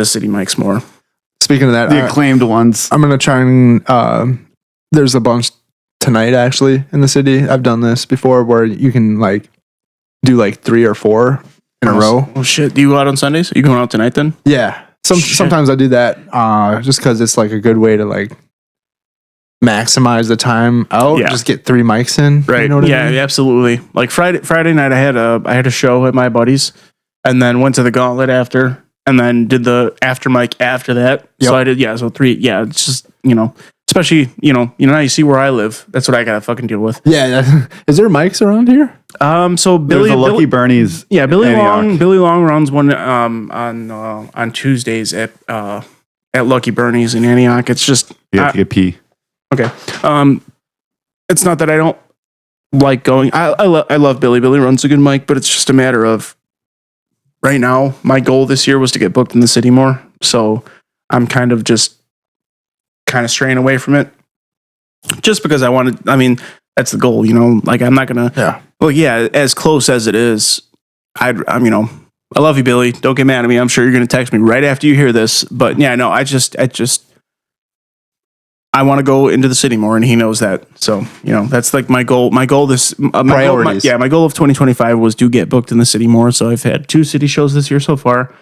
[SPEAKER 1] city mics more.
[SPEAKER 3] Speaking of that,
[SPEAKER 2] The acclaimed ones.
[SPEAKER 3] I'm gonna try and there's a bunch tonight actually in the city. I've done this before where you can like do like 3 or 4 in a row.
[SPEAKER 1] Oh shit! Do you go out on Sundays? Are you going out tonight then?
[SPEAKER 3] Yeah. Sometimes I do that just because it's like a good way to like maximize the time out.
[SPEAKER 1] Yeah.
[SPEAKER 3] Just get 3 mics in.
[SPEAKER 1] Right.
[SPEAKER 3] You know what
[SPEAKER 1] yeah,
[SPEAKER 3] I mean?
[SPEAKER 1] absolutely. Like Friday night, I had a show at my buddy's, and then went to the Gauntlet after, and then did the after mic after that.
[SPEAKER 3] Yep.
[SPEAKER 1] So I did 3. Yeah, it's just especially now you see where I live. That's what I gotta fucking deal with.
[SPEAKER 3] Yeah. Is there mics around here?
[SPEAKER 1] So
[SPEAKER 2] There's a Lucky Bernie's.
[SPEAKER 1] Yeah, Billy
[SPEAKER 2] Antioch.
[SPEAKER 1] Long runs one on Tuesdays at Lucky Bernie's in Antioch. It's just
[SPEAKER 2] You have to get pee.
[SPEAKER 1] okay. It's not that I don't like going. I love Billy. Billy runs a good mic, but it's just a matter of right now. My goal this year was to get booked in the city more, so I'm kind of straying away from it, just because I wanted. I mean, that's the goal, Like I'm not gonna.
[SPEAKER 3] Yeah.
[SPEAKER 1] Well, yeah, as close as it is, I'm I love you, Billy. Don't get mad at me. I'm sure you're going to text me right after you hear this. But yeah, no, I want to go into the city more, and he knows that. So, that's like my goal. My goal
[SPEAKER 3] Priorities.
[SPEAKER 1] My goal of 2025 was to get booked in the city more. So I've had 2 city shows this year so far.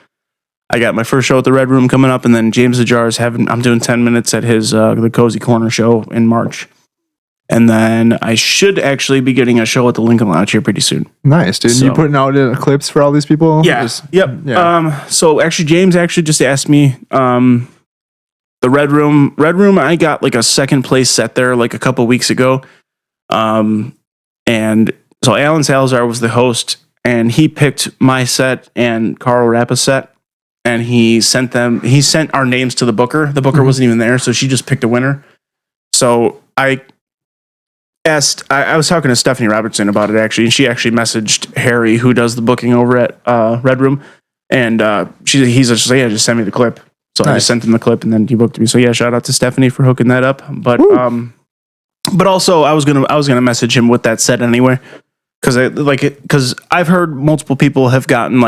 [SPEAKER 1] I got my first show at the Red Room coming up, and then James Ajar's I'm doing 10 minutes at his the Cozy Corner show in March. And then I should actually be getting a show at the Lincoln Lounge here pretty soon.
[SPEAKER 3] Nice, dude.
[SPEAKER 1] So,
[SPEAKER 3] you putting out clips for all these people?
[SPEAKER 1] Yeah. Yep.
[SPEAKER 3] Yeah.
[SPEAKER 1] So actually, James actually just asked me, the Red Room, I got like a second place set there like a couple weeks ago. And so Alan Salazar was the host, and he picked my set and Carl Rappa's set, and he sent our names to the booker. The booker wasn't even there, so she just picked a winner. So I was talking to Stephanie Robertson about it actually, and she actually messaged Harry, who does the booking over at Red Room, and he's just like, yeah, just send me the clip. So I just sent him the clip, and then he booked me. So yeah, shout out to Stephanie for hooking that up. But also I was gonna message him with that set anyway, because I've heard multiple people have gotten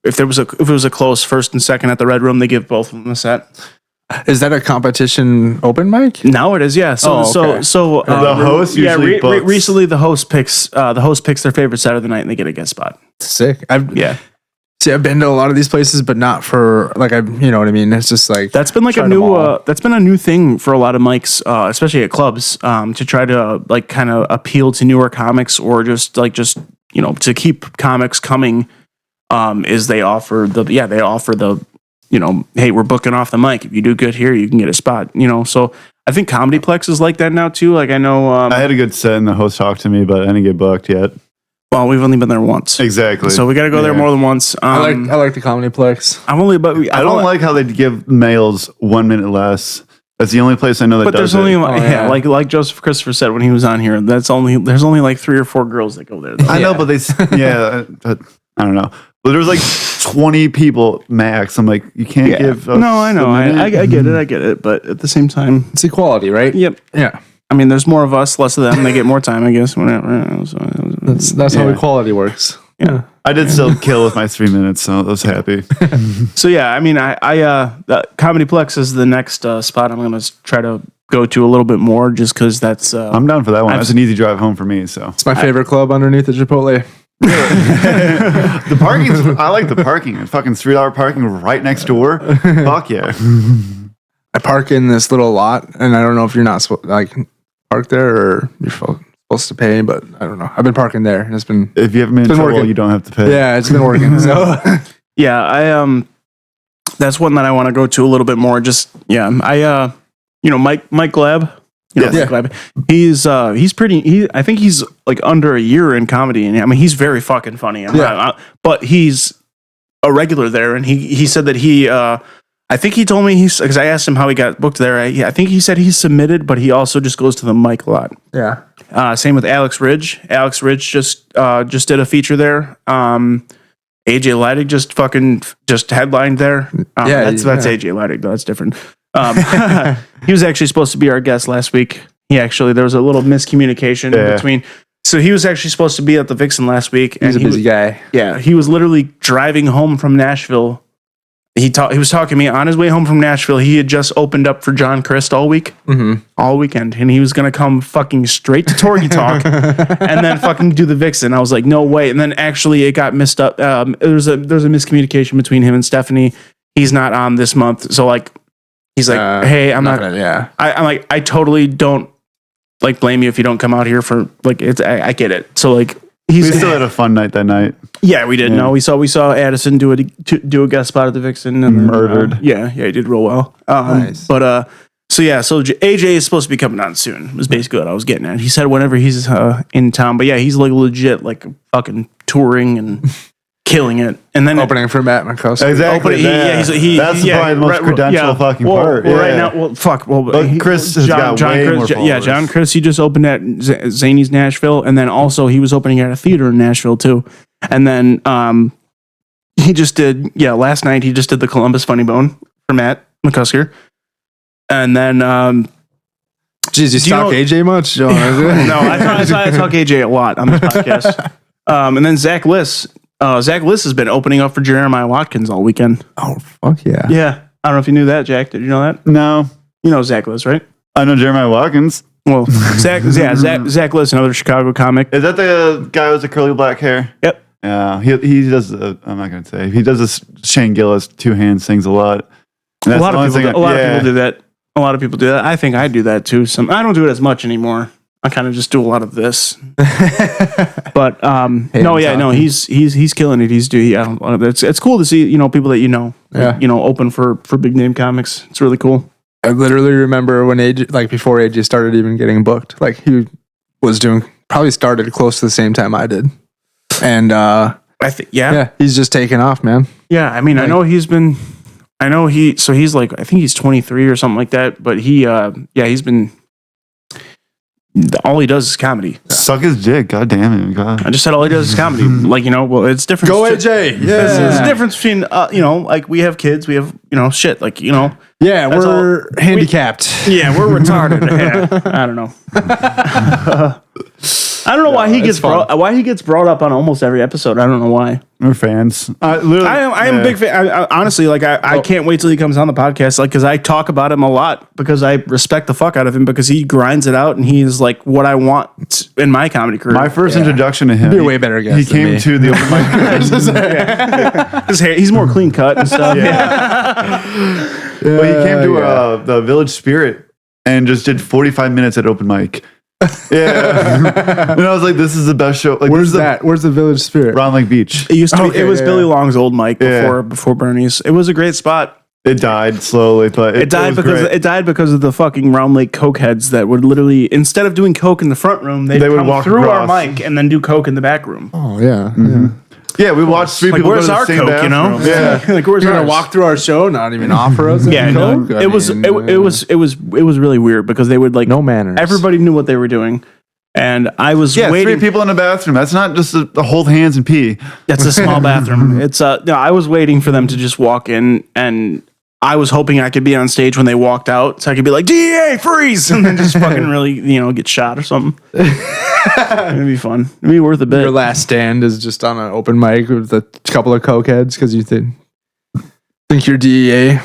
[SPEAKER 1] if it was a close first and second at the Red Room, they give both of them a set.
[SPEAKER 3] Is that a competition open mic?
[SPEAKER 1] Now it is, yeah. So
[SPEAKER 2] the host usually books.
[SPEAKER 1] Recently the host picks their favorite set of the night, and they get a guest spot.
[SPEAKER 3] Sick. I've been to a lot of these places, but not for you know what I mean. It's just like
[SPEAKER 1] that's been a new thing for a lot of mics, especially at clubs, to try to kind of appeal to newer comics, or just to keep comics coming. Is they offer the hey, we're booking off the mic. If you do good here, you can get a spot. So I think Comedyplex is like that now too. Like I know
[SPEAKER 2] I had a good set, and the host talked to me, but I didn't get booked yet.
[SPEAKER 1] Well, we've only been there once.
[SPEAKER 2] Exactly.
[SPEAKER 1] So we got to go there more than once.
[SPEAKER 3] I like the Comedyplex.
[SPEAKER 1] I
[SPEAKER 2] don't like how they give males 1 minute less. That's the only place I know that
[SPEAKER 1] but
[SPEAKER 2] does
[SPEAKER 1] there's only
[SPEAKER 2] it.
[SPEAKER 1] like Joseph Christopher said when he was on here. There's only like 3 or 4 girls that go there. Though.
[SPEAKER 2] I know, but I don't know. But there was like 20 people max. I'm like, you can't give.
[SPEAKER 1] No, I know. I get it. But at the same time,
[SPEAKER 3] it's equality, right?
[SPEAKER 1] Yep.
[SPEAKER 3] Yeah.
[SPEAKER 1] I mean, there's more of us, less of them. They get more time, I guess. Whatever. So,
[SPEAKER 3] that's how equality works.
[SPEAKER 1] Yeah.
[SPEAKER 2] I did still kill with my 3 minutes, so I was happy.
[SPEAKER 1] So yeah, I mean, the Comedyplex is the next spot I'm going to try to go to a little bit more, just because that's.
[SPEAKER 2] I'm down for that one. That's an easy drive home for me. So
[SPEAKER 3] it's my favorite club underneath the Chipotle.
[SPEAKER 2] The parking. I like the parking. Fucking $3 parking right next door. Fuck yeah.
[SPEAKER 3] I park in this little lot, and I don't know if you're not park there or you're supposed to pay, but I don't know. I've been parking there, and it's been.
[SPEAKER 2] If you haven't been in trouble,
[SPEAKER 3] working.
[SPEAKER 2] you don't have to pay.
[SPEAKER 3] Yeah, it's been working. So
[SPEAKER 1] yeah, I that's one that I want to go to a little bit more. Just Mike Glab. Mike Glab. He's pretty. I think he's like under a year in comedy, and I mean he's very fucking funny. But he's a regular there, and he said that he. I think he told me because I asked him how he got booked there. I think he said he's submitted, but he also just goes to the mic a lot.
[SPEAKER 3] Yeah.
[SPEAKER 1] Same with Alex Ridge. Alex Ridge just did a feature there. AJ Leidig just headlined there. That's AJ Leidig though. That's different. He was actually supposed to be our guest last week. There was a little miscommunication between. So he was actually supposed to be at the Vixen last week.
[SPEAKER 3] He's a busy guy.
[SPEAKER 1] Yeah, he was literally driving home from Nashville. He was talking to me on his way home from Nashville. He had just opened up for John Christ all weekend, and he was gonna come fucking straight to TorgyTalk and then fucking do the Vixen. I was like, no way. And then actually, it got messed up. There's a miscommunication between him and Stephanie. He's not on this month, so he's like, hey, I'm not. I'm like, I totally don't blame you if you don't come out here for it's. I get it. So we
[SPEAKER 2] still had a fun night that night.
[SPEAKER 1] Yeah, we did. Yeah. No, we saw Addison do a guest spot at the Vixen and
[SPEAKER 2] murdered.
[SPEAKER 1] He did real well.
[SPEAKER 2] Nice.
[SPEAKER 1] But so AJ is supposed to be coming on soon. Was basically what I was getting at. He said whenever he's in town. But yeah, he's legit fucking touring and killing it. And then
[SPEAKER 3] opening for Matt McCusker.
[SPEAKER 2] Exactly.
[SPEAKER 1] That's
[SPEAKER 2] probably the most credential fucking part.
[SPEAKER 1] Right now,
[SPEAKER 2] but Chris has got way more followers.
[SPEAKER 1] Yeah, John Chris, he just opened at Zany's Nashville, and then also he was opening at a theater in Nashville too. And then he just did, last night he just did the Columbus Funny Bone for Matt McCusker. And then
[SPEAKER 3] you stalk AJ much?
[SPEAKER 1] No, I talk AJ a lot on this podcast. And then Zach Liss Zach Liss has been opening up for Jeremiah Watkins all weekend.
[SPEAKER 3] Oh, fuck yeah.
[SPEAKER 1] Yeah. I don't know if you knew that, Jack. Did you know that?
[SPEAKER 2] No.
[SPEAKER 1] You know Zach Liss, right?
[SPEAKER 2] I know Jeremiah Watkins.
[SPEAKER 1] Well, Zach Liss, another Chicago comic.
[SPEAKER 2] Is that the guy with the curly black hair?
[SPEAKER 1] Yep.
[SPEAKER 2] Yeah, he does. I'm not gonna say he does this. Shane Gillis 2-hand sings a lot.
[SPEAKER 1] A lot of people do that. A lot of people do that. I think I do that too. I don't do it as much anymore. I kind of just do a lot of this. But he's killing it. It's cool to see people that open for big name comics. It's really cool.
[SPEAKER 3] I literally remember when AJ, before AJ started even getting booked, he was probably started close to the same time I did. And I think he's just taken off, man.
[SPEAKER 1] Yeah, I mean, I think he's 23 or something like that, but he's been, all he does is comedy.
[SPEAKER 2] Suck his dick, god damn it. God.
[SPEAKER 1] I just said all he does is comedy. It's different.
[SPEAKER 3] Go AJ. Yeah.
[SPEAKER 1] There's a difference between we have kids, we have shit,
[SPEAKER 3] yeah, we're handicapped.
[SPEAKER 1] We're retarded. I don't know. I don't know why he gets brought up on almost every episode. I don't know why.
[SPEAKER 2] We're fans.
[SPEAKER 1] I am a big fan. Honestly, I can't wait till he comes on the podcast, because I talk about him a lot because I respect the fuck out of him, because he grinds it out and he's what I want in my comedy career.
[SPEAKER 2] My first introduction to him,
[SPEAKER 3] be a way better guest.
[SPEAKER 2] He came to the open mic.
[SPEAKER 1] His hair, he's more clean cut and stuff.
[SPEAKER 2] But he came to the Village Spirit and just did 45 minutes at open mic. Yeah, and I was like, "This is the best show."
[SPEAKER 3] Where's that? Where's the Village Spirit?
[SPEAKER 2] Round Lake Beach.
[SPEAKER 1] It used to be. It was Billy Long's old mic before Bernie's. It was a great spot.
[SPEAKER 2] It died slowly, but
[SPEAKER 1] it died because of the fucking Round Lake coke heads that would literally, instead of doing coke in the front room, they would walk through our mic and then do coke in the back room.
[SPEAKER 3] Oh yeah,
[SPEAKER 2] yeah. We watched three people go to the same bathroom.
[SPEAKER 1] Yeah,
[SPEAKER 3] where's our gonna walk through our show, not even offer us? Coke?
[SPEAKER 1] It was really weird because they would
[SPEAKER 3] no manners.
[SPEAKER 1] Everybody knew what they were doing. And I was waiting.
[SPEAKER 2] 3 people in a bathroom. That's not just a hold hands and pee.
[SPEAKER 1] That's a small bathroom. It's I was waiting for them to just walk in, and I was hoping I could be on stage when they walked out, so I could be like, DEA, freeze! And then just fucking really, get shot or something. It'd be fun. It'd be worth a bit.
[SPEAKER 3] Your last stand is just on an open mic with a couple of coke heads because you think you're DEA.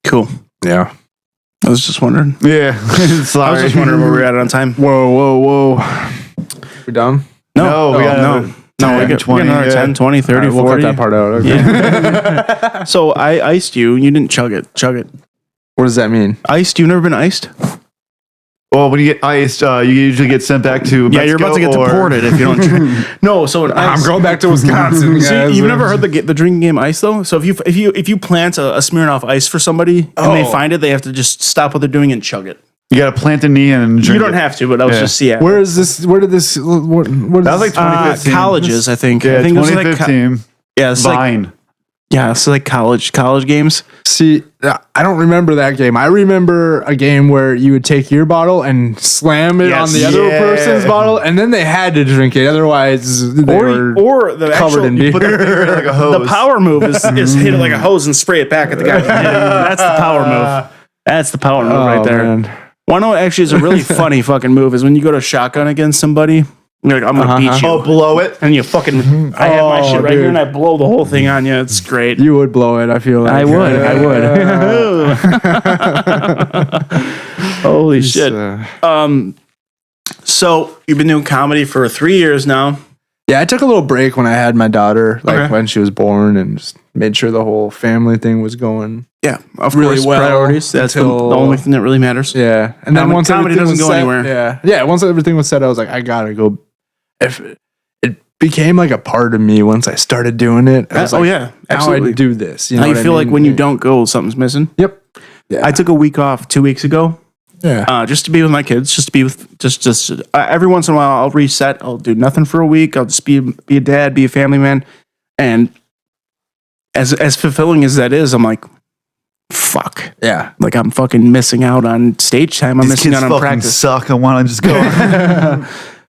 [SPEAKER 1] Cool.
[SPEAKER 3] Yeah.
[SPEAKER 1] I was just wondering.
[SPEAKER 2] Yeah. Sorry.
[SPEAKER 1] I was just wondering where we're at on time.
[SPEAKER 3] Whoa. We done?
[SPEAKER 2] No, we got
[SPEAKER 1] we got
[SPEAKER 2] 20,
[SPEAKER 1] another 10, 20, 30,
[SPEAKER 3] right,
[SPEAKER 1] 40.
[SPEAKER 3] We'll cut that part out. Okay.
[SPEAKER 1] Yeah. So I iced you. You didn't chug it.
[SPEAKER 3] What does that mean?
[SPEAKER 1] Iced? You've never been iced?
[SPEAKER 2] Well, when you get iced, you usually get sent back to Mexico.
[SPEAKER 1] Yeah, you're about to get deported if you don't drink. No, so
[SPEAKER 3] I'm going back to Wisconsin.
[SPEAKER 1] So you've never heard the drinking game ice though? So if you plant a Smirnoff Ice for somebody and they find it, they have to just stop what they're doing and chug it.
[SPEAKER 2] You got to plant a knee and drink.
[SPEAKER 1] You don't have to, but I was just
[SPEAKER 3] Where is this? Where did this? What
[SPEAKER 2] that was like 2015.
[SPEAKER 1] Colleges, I think.
[SPEAKER 2] Yeah,
[SPEAKER 1] I think
[SPEAKER 2] 2015.
[SPEAKER 1] It was it's
[SPEAKER 2] Vine.
[SPEAKER 1] It's like college games.
[SPEAKER 3] See, I don't remember that game. I remember a game where you would take your bottle and slam it on the other person's bottle, and then they had to drink it. Otherwise, they were covered in beer.
[SPEAKER 2] Put the beer like a hose.
[SPEAKER 1] The power move is hit it like a hose and spray it back at the guy. That's the power move. That's the power move right there. Man. One actually is a really funny fucking move is when you go to shotgun against somebody. You're like, I'm gonna beat you.
[SPEAKER 2] Oh, blow it.
[SPEAKER 1] And you fucking I have my shit right here and I blow the whole thing on you. It's great.
[SPEAKER 3] You would blow it, I feel like.
[SPEAKER 1] I would. Holy shit. So you've been doing comedy for 3 years now.
[SPEAKER 3] Yeah, I took a little break when I had my daughter, when she was born, and just made sure the whole family thing was going.
[SPEAKER 1] Yeah, of
[SPEAKER 3] really
[SPEAKER 1] course,
[SPEAKER 3] well.
[SPEAKER 1] Priorities. That's the only thing that really matters.
[SPEAKER 3] Yeah, and then once
[SPEAKER 1] comedy doesn't go anywhere.
[SPEAKER 3] Yeah. Once everything was said, I was like, I gotta go. If it became like a part of me once I started doing it.
[SPEAKER 1] Absolutely.
[SPEAKER 3] Now I do this.
[SPEAKER 1] Now you feel like when you don't go, something's missing.
[SPEAKER 3] Yep. Yeah.
[SPEAKER 1] I took a week off 2 weeks ago.
[SPEAKER 3] Yeah.
[SPEAKER 1] Just to be with my kids, just to be with, just every once in a while, I'll reset. I'll do nothing for a week. I'll just be a dad, be a family man, and as fulfilling as that is, I'm like, fuck.
[SPEAKER 3] Yeah.
[SPEAKER 1] Like I'm fucking missing out on stage time. I'm missing out on practice.
[SPEAKER 2] Suck. I want to just go.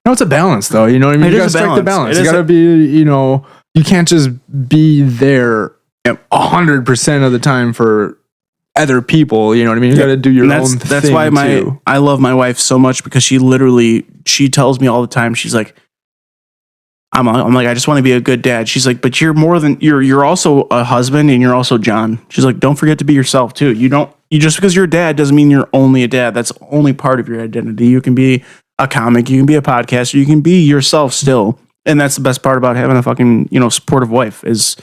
[SPEAKER 3] No, it's a balance though. You know what I mean? You gotta strike the balance. You gotta be, you can't just be there 100% of the time for other people. You know what I mean? You gotta do your own thing. That's why
[SPEAKER 1] I love my wife so much because she tells me all the time, she's like, I'm like, I just want to be a good dad. She's like, but you're more than you're also a husband and you're also John. She's like, don't forget to be yourself too. You just because you're a dad doesn't mean you're only a dad. That's only part of your identity. You can be a comic, you can be a podcaster, you can be yourself still. And that's the best part about having a fucking, supportive wife is,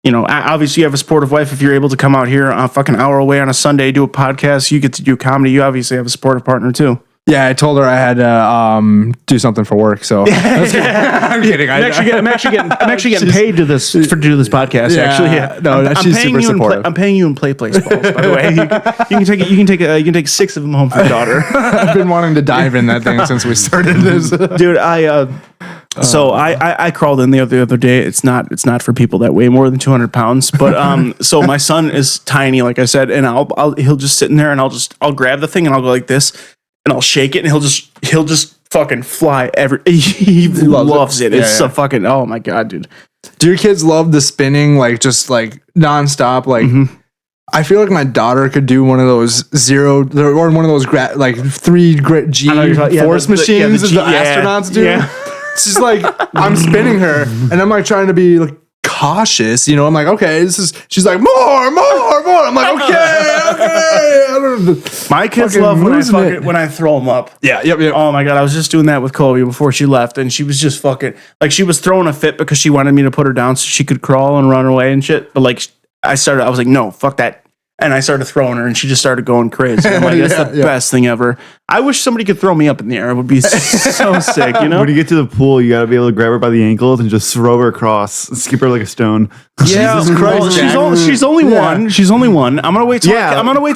[SPEAKER 1] obviously you have a supportive wife if you're able to come out here a fucking hour away on a Sunday, do a podcast, you get to do comedy. You obviously have a supportive partner too.
[SPEAKER 3] Yeah, I told her I had to do something for work. So I'm kidding. I'm
[SPEAKER 7] actually getting paid to do this podcast.
[SPEAKER 3] Yeah,
[SPEAKER 7] actually, yeah.
[SPEAKER 3] No, she's super supportive.
[SPEAKER 1] I'm paying you in play balls. By the way, you can take 6 of them home for your daughter.
[SPEAKER 3] I've been wanting to dive in that thing since we started this,
[SPEAKER 1] dude. So I crawled in the other day. It's not for people that weigh more than 200 pounds. But so my son is tiny, like I said, and he'll just sit in there, and I'll grab the thing and I'll go like this. And I'll shake it, and he'll just fucking fly he loves it. It's so fucking, oh my God, dude.
[SPEAKER 3] Do your kids love the spinning, like just like nonstop? Like I feel like my daughter could do one of those 0 or one of those 3G force machines that the astronauts do. Yeah. She's like, I'm spinning her, and I'm like trying to be like cautious, I'm like, okay, she's like, more. I'm like, okay.
[SPEAKER 1] My kids love when I throw them up.
[SPEAKER 3] Yeah, yep.
[SPEAKER 1] Oh my God, I was just doing that with Chloe before she left, and she was just fucking, like, she was throwing a fit because she wanted me to put her down so she could crawl and run away and shit, but like, I was like, no, fuck that. And I started throwing her, and she just started going crazy. I'm like, that's the best thing ever. I wish somebody could throw me up in the air. It would be so sick,
[SPEAKER 2] When you get to the pool, you got to be able to grab her by the ankles and just throw her across, skip her like a stone.
[SPEAKER 1] Yeah,
[SPEAKER 3] Jesus Christ,
[SPEAKER 1] she's only one. She's only one. I'm gonna wait till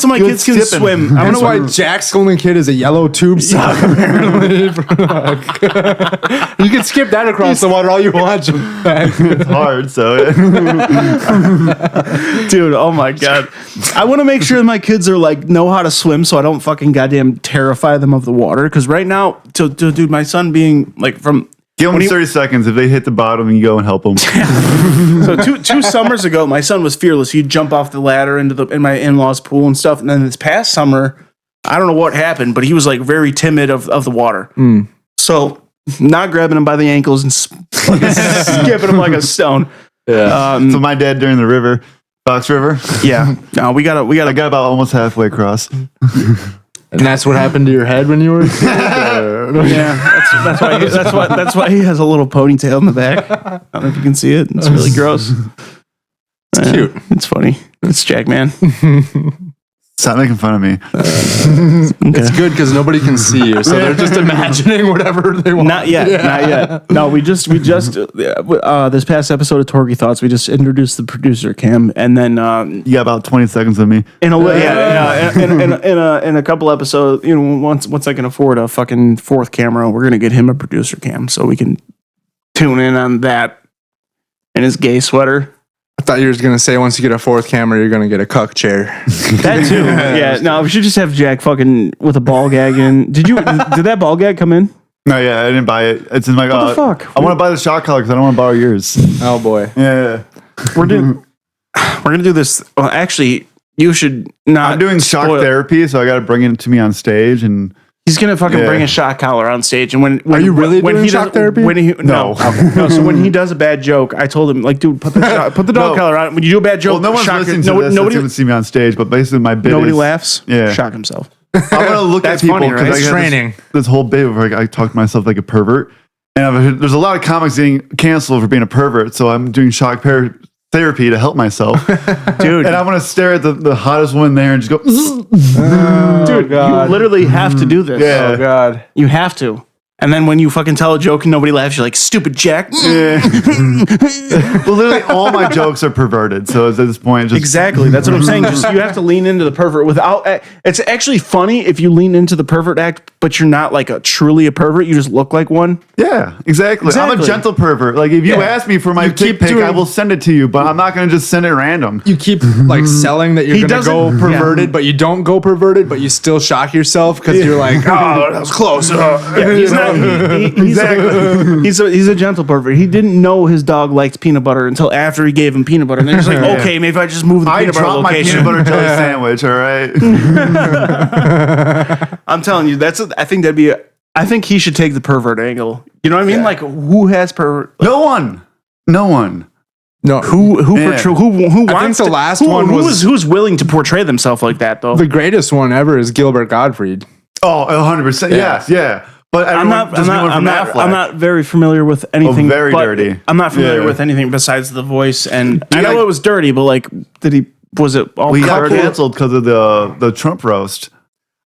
[SPEAKER 1] my kids can swim.
[SPEAKER 3] That's why Jack's only kid is a yellow tube sock. Apparently, you can skip that across the water all you want.
[SPEAKER 2] It's hard, so
[SPEAKER 1] dude. Oh my God. I want to make sure my kids are like know how to swim, so I don't fucking goddamn terrify them of the water. Because right now, dude, my son being like from.
[SPEAKER 2] Give them 30 seconds. If they hit the bottom, you go and help them.
[SPEAKER 1] So two summers ago, my son was fearless. He'd jump off the ladder in my in-laws' pool and stuff. And then this past summer, I don't know what happened, but he was like very timid of the water. So not grabbing him by the ankles and skipping him like a stone.
[SPEAKER 2] Yeah. So my dad during the river, Fox River.
[SPEAKER 1] Yeah. No, I
[SPEAKER 2] got about almost halfway across.
[SPEAKER 3] And that's what happened to your head when you were.
[SPEAKER 1] Yeah, that's why he has a little ponytail in the back. I don't know if you can see it. It's really gross.
[SPEAKER 3] It's cute.
[SPEAKER 1] It's funny. It's Jack, man.
[SPEAKER 2] Stop making fun of me.
[SPEAKER 3] It's good because nobody can see you, so they're just imagining whatever they want.
[SPEAKER 1] Not yet. No, we just this past episode of Torgy Thoughts, we just introduced the producer Cam, and then
[SPEAKER 2] you got about 20 seconds of me.
[SPEAKER 1] In a couple episodes, once I can afford a fucking 4th camera, we're gonna get him a producer Cam so we can tune in on that in his gay sweater.
[SPEAKER 3] I thought you were going to say once you get a 4th camera, you're going to get a cuck chair.
[SPEAKER 1] That too. Yeah. No, we should just have Jack fucking with a ball gag in. Did that ball gag come in?
[SPEAKER 2] No, yeah, I didn't buy it. It's in my.
[SPEAKER 1] What the fuck?
[SPEAKER 2] I want to buy the shot collar because I don't want to borrow yours.
[SPEAKER 3] Oh boy.
[SPEAKER 2] Yeah.
[SPEAKER 1] We're gonna do this. Well, actually, you should not.
[SPEAKER 2] I'm doing shock therapy, so I got to bring it to me on stage and.
[SPEAKER 1] He's gonna fucking bring a shock collar on stage, and when
[SPEAKER 3] are you really doing shock therapy?
[SPEAKER 1] No. So when he does a bad joke, I told him like, dude, put the dog collar on. When you do a bad joke,
[SPEAKER 2] well, no one's listening to this. Nobody would see me on stage, but basically my bit.
[SPEAKER 1] Nobody laughs. Yeah, shock himself.
[SPEAKER 2] I'm gonna look at people because
[SPEAKER 3] right? It's training.
[SPEAKER 2] This whole bit where I talk to myself like a pervert, and there's a lot of comics getting canceled for being a pervert. So I'm doing shock therapy to help myself, dude. And I'm gonna stare at the hottest woman there and just go,
[SPEAKER 1] dude. God. You literally have to do this.
[SPEAKER 3] Yeah. Oh God,
[SPEAKER 1] you have to. And then when you fucking tell a joke and nobody laughs, you're like, stupid Jack.
[SPEAKER 2] Yeah. Well, literally all my jokes are perverted. So at this point,
[SPEAKER 1] exactly. That's what I'm saying. Just you have to lean into the pervert without. It's actually funny if you lean into the pervert act, but you're not like truly a pervert. You just look like one.
[SPEAKER 2] Yeah, exactly. I'm a gentle pervert. Like if you ask me for my dick pic, I will send it to you, but I'm not going to just send it random.
[SPEAKER 3] You keep like selling that you're going to go perverted, but you don't go perverted, but you still shock yourself because you're like, oh, that was close.
[SPEAKER 1] He's not. He's a gentle pervert. He didn't know his dog liked peanut butter until after he gave him peanut butter. And then he's like, okay, maybe if I just move the peanut butter location.
[SPEAKER 2] I dropped my peanut butter jelly sandwich, all right?
[SPEAKER 1] I'm telling you, I think he should take the pervert angle. You know what I mean? Like who has per?
[SPEAKER 2] No one.
[SPEAKER 3] No,
[SPEAKER 1] Who
[SPEAKER 2] Yeah.
[SPEAKER 1] who
[SPEAKER 3] I
[SPEAKER 1] wants
[SPEAKER 3] think the
[SPEAKER 1] to-
[SPEAKER 3] last
[SPEAKER 1] who-
[SPEAKER 3] one was-
[SPEAKER 1] who's willing to portray themselves like that though?
[SPEAKER 3] the greatest one ever is Gilbert Gottfried.
[SPEAKER 2] Oh, 100%. Yes, yeah. But
[SPEAKER 1] I'm
[SPEAKER 2] everyone just knew him from Affleck.
[SPEAKER 1] I'm not very familiar with anything.
[SPEAKER 2] very
[SPEAKER 1] but
[SPEAKER 2] dirty.
[SPEAKER 1] I'm not familiar
[SPEAKER 2] Yeah.
[SPEAKER 1] with anything besides the voice, and I know
[SPEAKER 2] like-
[SPEAKER 1] it was dirty, but like, was it all
[SPEAKER 2] We got
[SPEAKER 1] dirty?
[SPEAKER 2] canceled because of the Trump roast.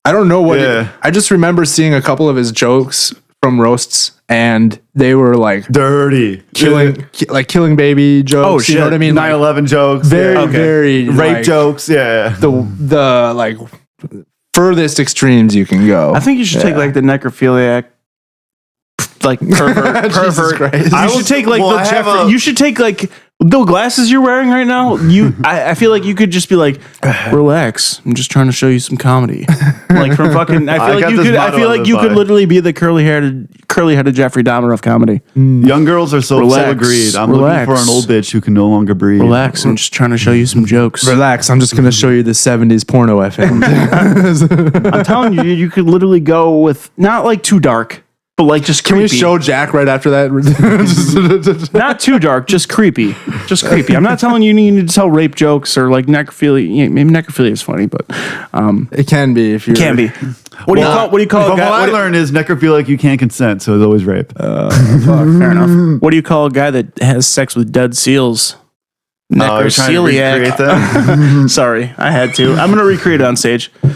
[SPEAKER 3] I don't know what.
[SPEAKER 2] Yeah.
[SPEAKER 3] I just remember seeing a couple of his jokes from roasts, and they were like
[SPEAKER 2] Dirty.
[SPEAKER 3] killing baby jokes.
[SPEAKER 1] Oh,
[SPEAKER 3] You
[SPEAKER 1] shit.
[SPEAKER 3] know what I mean? Like,
[SPEAKER 2] 9/11 jokes.
[SPEAKER 3] very,
[SPEAKER 2] yeah.
[SPEAKER 3] very
[SPEAKER 2] Rape
[SPEAKER 3] like,
[SPEAKER 2] jokes. Yeah.
[SPEAKER 3] The like furthest extremes you can go.
[SPEAKER 1] I think you should take like the necrophiliac, like pervert.
[SPEAKER 3] Jesus Christ.
[SPEAKER 1] You should take like
[SPEAKER 2] well,
[SPEAKER 1] the
[SPEAKER 2] I have
[SPEAKER 1] Jeffrey.
[SPEAKER 2] a-
[SPEAKER 1] You should take like the glasses you're wearing right now. I feel like you could just be like, relax. I'm just trying to show you some comedy. Like from fucking. I
[SPEAKER 2] I
[SPEAKER 1] feel
[SPEAKER 2] got
[SPEAKER 1] like you
[SPEAKER 2] this
[SPEAKER 1] could. I
[SPEAKER 2] motto
[SPEAKER 1] feel
[SPEAKER 2] on
[SPEAKER 1] like
[SPEAKER 2] the
[SPEAKER 1] you could
[SPEAKER 2] side.
[SPEAKER 1] literally be the curly-headed Jeffrey Dahmer of comedy.
[SPEAKER 2] Young girls are so
[SPEAKER 1] Relax.
[SPEAKER 2] agreed. I'm
[SPEAKER 1] Relax.
[SPEAKER 2] looking for an old bitch who can no longer breathe.
[SPEAKER 1] Relax. I'm just trying to show you some jokes.
[SPEAKER 3] Relax. I'm just gonna show you the '70s porno I found.
[SPEAKER 1] I'm telling you, you could literally go with not like too dark, but like just
[SPEAKER 3] Can
[SPEAKER 1] creepy.
[SPEAKER 3] we show Jack right after that?
[SPEAKER 1] Not too dark, just creepy. Just creepy. I'm not telling you need to tell rape jokes or like necrophilia. Yeah, maybe necrophilia is funny, but
[SPEAKER 3] It can be if you
[SPEAKER 1] can be. What do you call? What do you call a
[SPEAKER 2] From
[SPEAKER 1] guy?
[SPEAKER 2] what I
[SPEAKER 1] what do-
[SPEAKER 2] learned is necrophiliac you can't consent, so it's always rape.
[SPEAKER 1] Fair enough. What do you call a guy that has sex with dead seals?
[SPEAKER 2] Oh, you're trying to recreate that?
[SPEAKER 1] Sorry, I had to. I'm gonna recreate it on stage. We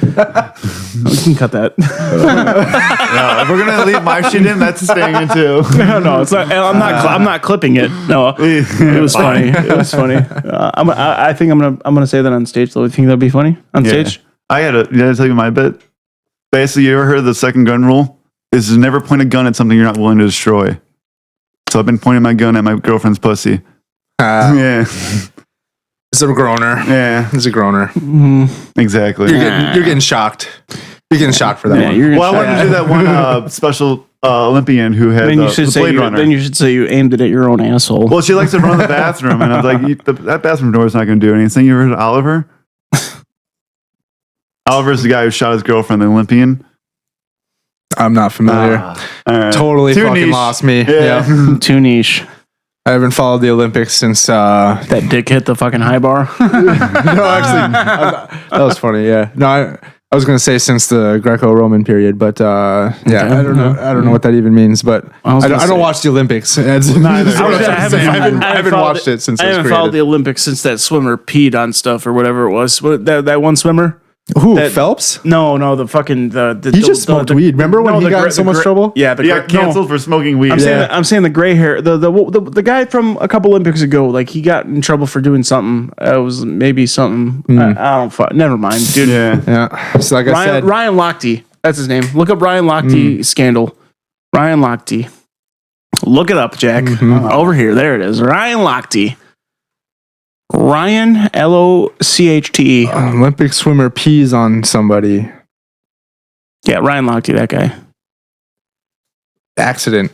[SPEAKER 1] can cut that.
[SPEAKER 2] No, if we're gonna leave my shit in, that's staying in too.
[SPEAKER 1] No, it's not. I'm not clipping it. No, it was funny. It was funny. I think I'm gonna say that on stage. Though, you think that'd be funny on stage?
[SPEAKER 2] Did I tell you my bit? Basically, you ever heard of the second gun rule? Is to never point a gun at something you're not willing to destroy. So I've been pointing my gun at my girlfriend's pussy. Yeah,
[SPEAKER 3] It's a groaner.
[SPEAKER 2] yeah,
[SPEAKER 3] It's a groaner.
[SPEAKER 2] exactly.
[SPEAKER 3] You're getting shocked. You're getting shocked for that
[SPEAKER 1] Yeah,
[SPEAKER 3] one.
[SPEAKER 1] you're gonna.
[SPEAKER 2] Well, I wanted to do that one special Olympian who had
[SPEAKER 1] Then you
[SPEAKER 2] the
[SPEAKER 1] should say.
[SPEAKER 2] Blade Runner.
[SPEAKER 1] Then you should say you aimed it at your own asshole.
[SPEAKER 2] Well, she likes to run the bathroom, and I was like, that bathroom door is not going to do anything. You ever heard of Oliver? Oliver's the guy who shot his girlfriend, the Olympian.
[SPEAKER 3] I'm not familiar.
[SPEAKER 2] All right.
[SPEAKER 3] Totally
[SPEAKER 2] Too
[SPEAKER 3] fucking
[SPEAKER 2] niche.
[SPEAKER 3] lost me.
[SPEAKER 2] Yeah.
[SPEAKER 3] Yeah.
[SPEAKER 1] Too niche.
[SPEAKER 3] I haven't followed the Olympics since.
[SPEAKER 1] That dick hit the fucking high bar.
[SPEAKER 3] No, actually, that was funny. Yeah. No, I was gonna say since the Greco-Roman period, but yeah, I don't know. I don't know what that even means, but
[SPEAKER 1] was
[SPEAKER 3] I
[SPEAKER 1] gonna
[SPEAKER 3] don't
[SPEAKER 1] say-
[SPEAKER 3] watch the Olympics. That's what I'm saying. I haven't watched it since
[SPEAKER 1] I
[SPEAKER 3] it was
[SPEAKER 1] haven't followed the
[SPEAKER 3] created.
[SPEAKER 1] Olympics since that swimmer peed on stuff or whatever it was. What, that one swimmer?
[SPEAKER 3] Who
[SPEAKER 1] that-
[SPEAKER 3] Phelps?
[SPEAKER 1] No, the fucking the.
[SPEAKER 3] He just smoked weed. Remember when he got in so much trouble?
[SPEAKER 1] Yeah,
[SPEAKER 2] He got canceled for smoking weed.
[SPEAKER 1] I'm saying the gray hair. The guy from a couple Olympics ago, like he got in trouble for doing something. It was maybe something. I don't. Never mind, dude.
[SPEAKER 2] Yeah.
[SPEAKER 3] Yeah. So like I said,
[SPEAKER 1] Ryan Lochte. That's his name. Look up Ryan Lochte scandal. Ryan Lochte. Look it up, Jack. Over here. There it is. Ryan Lochte. Ryan Lochte.
[SPEAKER 3] Olympic swimmer pees on somebody.
[SPEAKER 1] Yeah, Ryan Lochte, that guy.
[SPEAKER 3] Accident.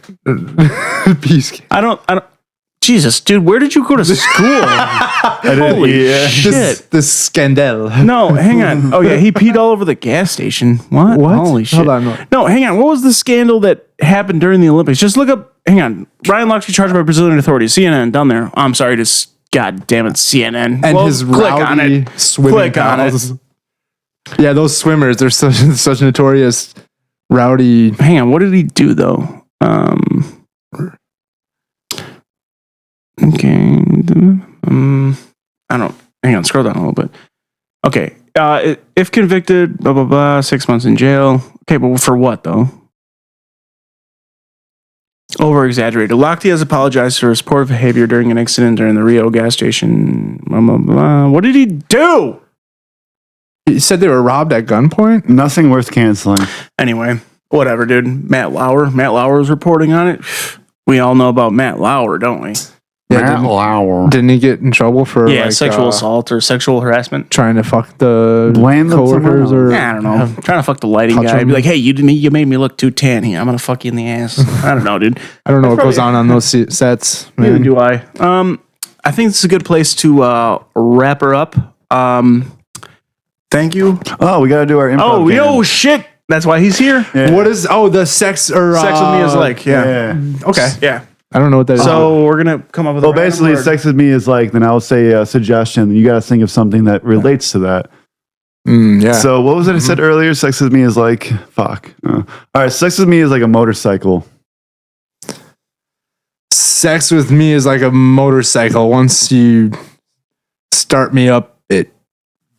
[SPEAKER 3] Peace.
[SPEAKER 1] I don't. Jesus, dude, where did you go to school? Holy shit!
[SPEAKER 3] This scandal.
[SPEAKER 1] No, hang on. Oh yeah, he peed all over the gas station. What?
[SPEAKER 3] What?
[SPEAKER 1] Holy shit!
[SPEAKER 3] Hold on.
[SPEAKER 1] No, hang on. What was the scandal that happened during the Olympics? Just look up. Hang on. Ryan Lochte charged by Brazilian authorities. CNN down there. Oh, I'm sorry, just God damn it, CNN.
[SPEAKER 3] And
[SPEAKER 1] Well,
[SPEAKER 3] his
[SPEAKER 1] click on
[SPEAKER 3] rowdy
[SPEAKER 1] it.
[SPEAKER 3] swimming
[SPEAKER 1] Click on it.
[SPEAKER 3] pals. Yeah, those swimmers, they're such notorious rowdy.
[SPEAKER 1] Hang on. What did he do though? Okay. I don't. Hang on. Scroll down a little bit. Okay. If convicted, blah blah blah, 6 months in jail. Okay, but for what though? Over exaggerated. Lochte has apologized for his poor behavior during an incident during the Rio gas station. Blah, blah, blah. What did he do?
[SPEAKER 3] You said they were robbed at gunpoint?
[SPEAKER 2] Nothing worth canceling.
[SPEAKER 1] Anyway, whatever, dude. Matt Lauer is reporting on it. We all know about Matt Lauer, don't we?
[SPEAKER 3] Yeah, didn't he get in trouble for
[SPEAKER 1] Yeah, sexual assault or sexual harassment.
[SPEAKER 3] trying to fuck the
[SPEAKER 2] Blame them
[SPEAKER 3] coworkers
[SPEAKER 2] somewhere
[SPEAKER 3] or
[SPEAKER 2] else.
[SPEAKER 1] I don't know. Trying to fuck the lighting
[SPEAKER 3] Touch
[SPEAKER 1] guy.
[SPEAKER 3] him.
[SPEAKER 1] Be like, hey, you made me look too tan here. I'm gonna fuck you in the ass. I don't know, dude.
[SPEAKER 3] I don't know what
[SPEAKER 1] That's
[SPEAKER 3] goes on those sets.
[SPEAKER 1] Neither
[SPEAKER 3] Man.
[SPEAKER 1] do I. I think this is a good place to wrap her up. Thank you.
[SPEAKER 2] Oh, we got to do our improv game.
[SPEAKER 1] Shit. That's why he's here.
[SPEAKER 2] Yeah.
[SPEAKER 3] What is the sex or
[SPEAKER 1] Sex with me is like, yeah.
[SPEAKER 3] Okay.
[SPEAKER 1] Yeah.
[SPEAKER 3] I don't know what that is.
[SPEAKER 1] So we're going to come up with
[SPEAKER 2] Well,
[SPEAKER 1] a random
[SPEAKER 2] basically,
[SPEAKER 1] word.
[SPEAKER 2] sex with me is like, then I'll say a suggestion. You got to think of something that relates to that.
[SPEAKER 3] yeah.
[SPEAKER 2] So what was it I said earlier? Sex with me is like, fuck. All right, sex with me is like a motorcycle.
[SPEAKER 3] Sex with me is like a motorcycle. Once you start me up, it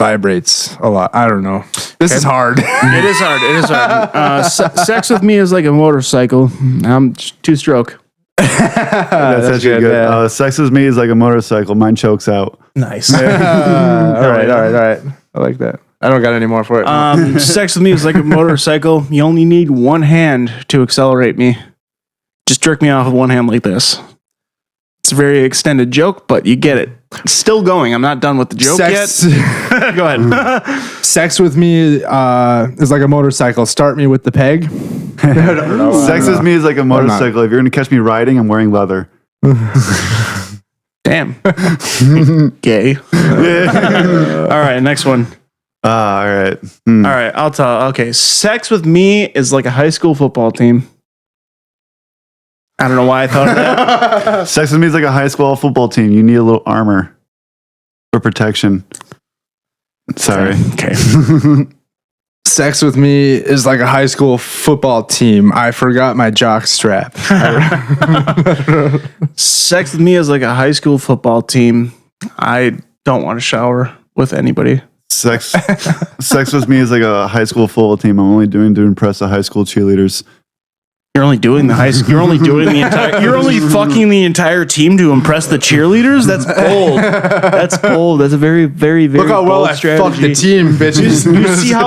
[SPEAKER 3] vibrates a lot. I don't know. This is hard.
[SPEAKER 1] It is hard. It is hard. Sex with me is like a motorcycle. I'm two-stroke.
[SPEAKER 2] That's actually good. Sex with me is like a motorcycle. Mine chokes out.
[SPEAKER 1] Nice.
[SPEAKER 3] all right. I like that. I don't got any more for it.
[SPEAKER 1] Sex with me is like a motorcycle. You only need one hand to accelerate me. Just jerk me off with one hand like this. It's a very extended joke, but you get it. It's still going. I'm not done with the joke yet. Go ahead.
[SPEAKER 3] Sex with me is like a motorcycle. Start me with the peg.
[SPEAKER 2] Sex with me is like a motorcycle. If you're going to catch me riding, I'm wearing leather.
[SPEAKER 1] Damn. Gay. All right, next one.
[SPEAKER 2] All right.
[SPEAKER 1] All right, I'll tell. Okay, sex with me is like a high school football team. I don't know why I thought of that.
[SPEAKER 2] Sex with me is like a high school football team. You need a little armor for protection. Sorry.
[SPEAKER 1] Okay.
[SPEAKER 3] Sex with me is like a high school football team. I forgot my jock strap.
[SPEAKER 1] Sex with me is like a high school football team. I don't want to shower with anybody.
[SPEAKER 2] Sex with me is like a high school football team. I'm only doing to impress the high school cheerleaders.
[SPEAKER 1] You're only doing the high school. You're only doing the entire. You're only fucking the entire team to impress the cheerleaders. That's bold. That's bold. That's a very, very, very.
[SPEAKER 3] Look how well
[SPEAKER 1] bold
[SPEAKER 3] I
[SPEAKER 1] strategy.
[SPEAKER 3] fucked the team, bitches.
[SPEAKER 1] You see how?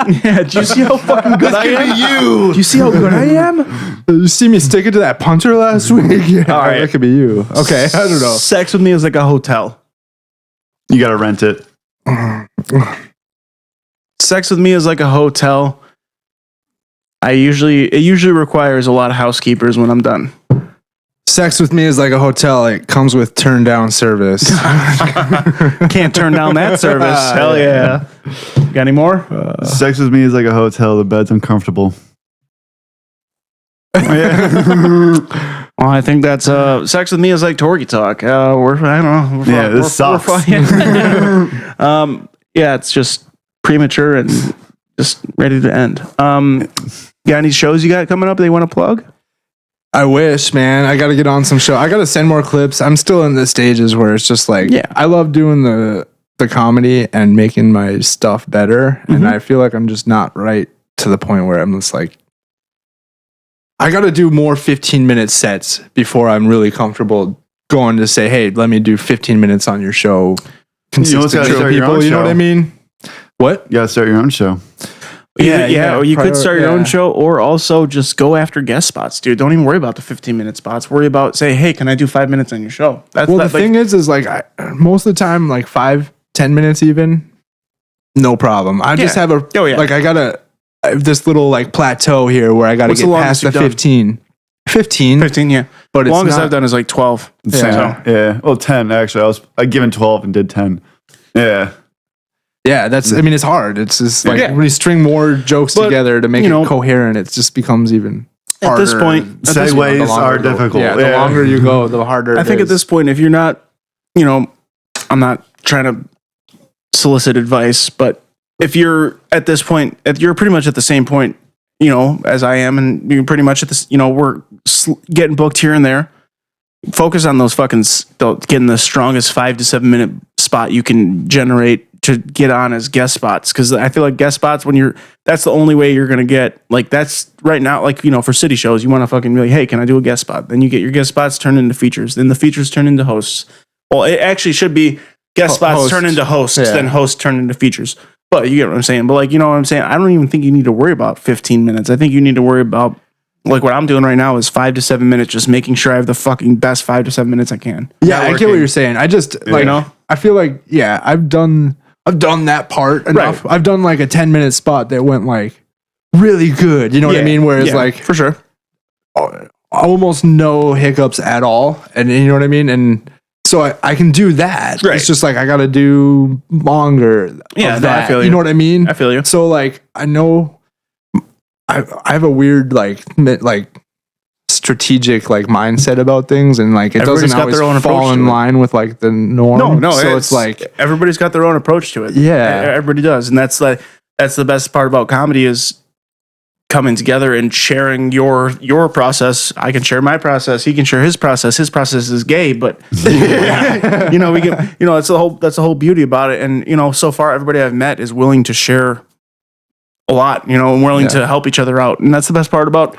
[SPEAKER 1] Yeah. Do you see how fucking good I am? Do you see how good I am?
[SPEAKER 3] You see me sticking to that punter last week? Yeah,
[SPEAKER 1] All right.
[SPEAKER 3] that could be you. Okay, I don't know.
[SPEAKER 1] Sex with me is like a hotel.
[SPEAKER 2] You got to rent it.
[SPEAKER 1] Sex with me is like a hotel. It usually requires a lot of housekeepers when I'm done.
[SPEAKER 3] Sex with me is like a hotel. It comes with turn down service.
[SPEAKER 1] Can't turn down that service. Hell yeah. Got any more?
[SPEAKER 2] Sex with me is like a hotel. The bed's uncomfortable.
[SPEAKER 1] Well, I think that's sex with me is like TorgyTalk. I don't know.
[SPEAKER 2] This sucks.
[SPEAKER 1] Yeah, it's just premature and just ready to end. Got any shows you got coming up that you want to plug?
[SPEAKER 3] I wish, man. I got to get on some show. I got to send more clips. I'm still in the stages where it's just like, I love doing the comedy and making my stuff better. And I feel like I'm just not right to the point where I'm just like, I got to do more 15-minute sets before I'm really comfortable going to say, hey, let me do 15 minutes on your show. Consistent
[SPEAKER 2] You
[SPEAKER 3] know what I mean? What?
[SPEAKER 2] You got to start your own show.
[SPEAKER 1] Yeah. Or you could start your own show, or also just go after guest spots, dude. Don't even worry about the 15-minute spots. Worry about say, hey, can I do 5 minutes on your show?
[SPEAKER 3] The thing is like most of the time, like 5-10 minutes, even no problem. I just have like I have this little like plateau here where I got to get past the 15. 15,
[SPEAKER 1] yeah.
[SPEAKER 3] But
[SPEAKER 1] longest I've done is like 12.
[SPEAKER 2] Yeah. Well, 10 actually. I given 12 and did 10. Yeah.
[SPEAKER 3] Yeah, I mean, it's hard. It's just like when you string more jokes together to make it coherent, it just becomes even harder.
[SPEAKER 1] At this point,
[SPEAKER 2] segues are difficult.
[SPEAKER 3] Yeah, the longer you go, the harder
[SPEAKER 1] I think at this point, if you're not, I'm not trying to solicit advice, but if you're at this point, if you're pretty much at the same point, as I am, and you're pretty much at this, we're getting booked here and there, focus on those getting the strongest 5 to 7 minute spot you can generate to get on as guest spots, because I feel like guest spots that's the only way you're gonna get, like, that's right now, like, for city shows, you want to fucking be like, hey, can I do a guest spot? Then you get your guest spots turned into features, then the features turn into hosts. Well, it actually should be guest spots turn into hosts, then hosts turn into features. But you get what I'm saying. But, like, you know what I'm saying? I don't even think you need to worry about 15 minutes. I think you need to worry about, like, what I'm doing right now is 5 to 7 minutes, just making sure I have the fucking best 5 to 7 minutes I can.
[SPEAKER 3] Yeah, I get what you're saying. I just I feel like I've done that part enough. Right. I've done like a 10-minute spot that went like really good. You know what I mean? Where it's like
[SPEAKER 1] for sure,
[SPEAKER 3] almost no hiccups at all, and you know what I mean. And so I can do that. Right. It's just like I got to do longer.
[SPEAKER 1] Yeah,
[SPEAKER 3] of that.
[SPEAKER 1] I feel you.
[SPEAKER 3] You know what I mean?
[SPEAKER 1] I feel you.
[SPEAKER 3] So like I know I have a weird like strategic like mindset about things, and like it
[SPEAKER 1] Everybody's
[SPEAKER 3] doesn't
[SPEAKER 1] got
[SPEAKER 3] always
[SPEAKER 1] their own approach
[SPEAKER 3] fall
[SPEAKER 1] to
[SPEAKER 3] in
[SPEAKER 1] it.
[SPEAKER 3] line with like the norm.
[SPEAKER 1] No,
[SPEAKER 3] so it's like
[SPEAKER 1] everybody's got their own approach to it.
[SPEAKER 3] Yeah.
[SPEAKER 1] Everybody does, and that's the best part about comedy is coming together and sharing your process. I can share my process. He can share his process. His process is gay, but you know, we can, you know, that's the whole beauty about it. And, you know, so far everybody I've met is willing to share a lot, you know, and willing to help each other out. And that's the best part about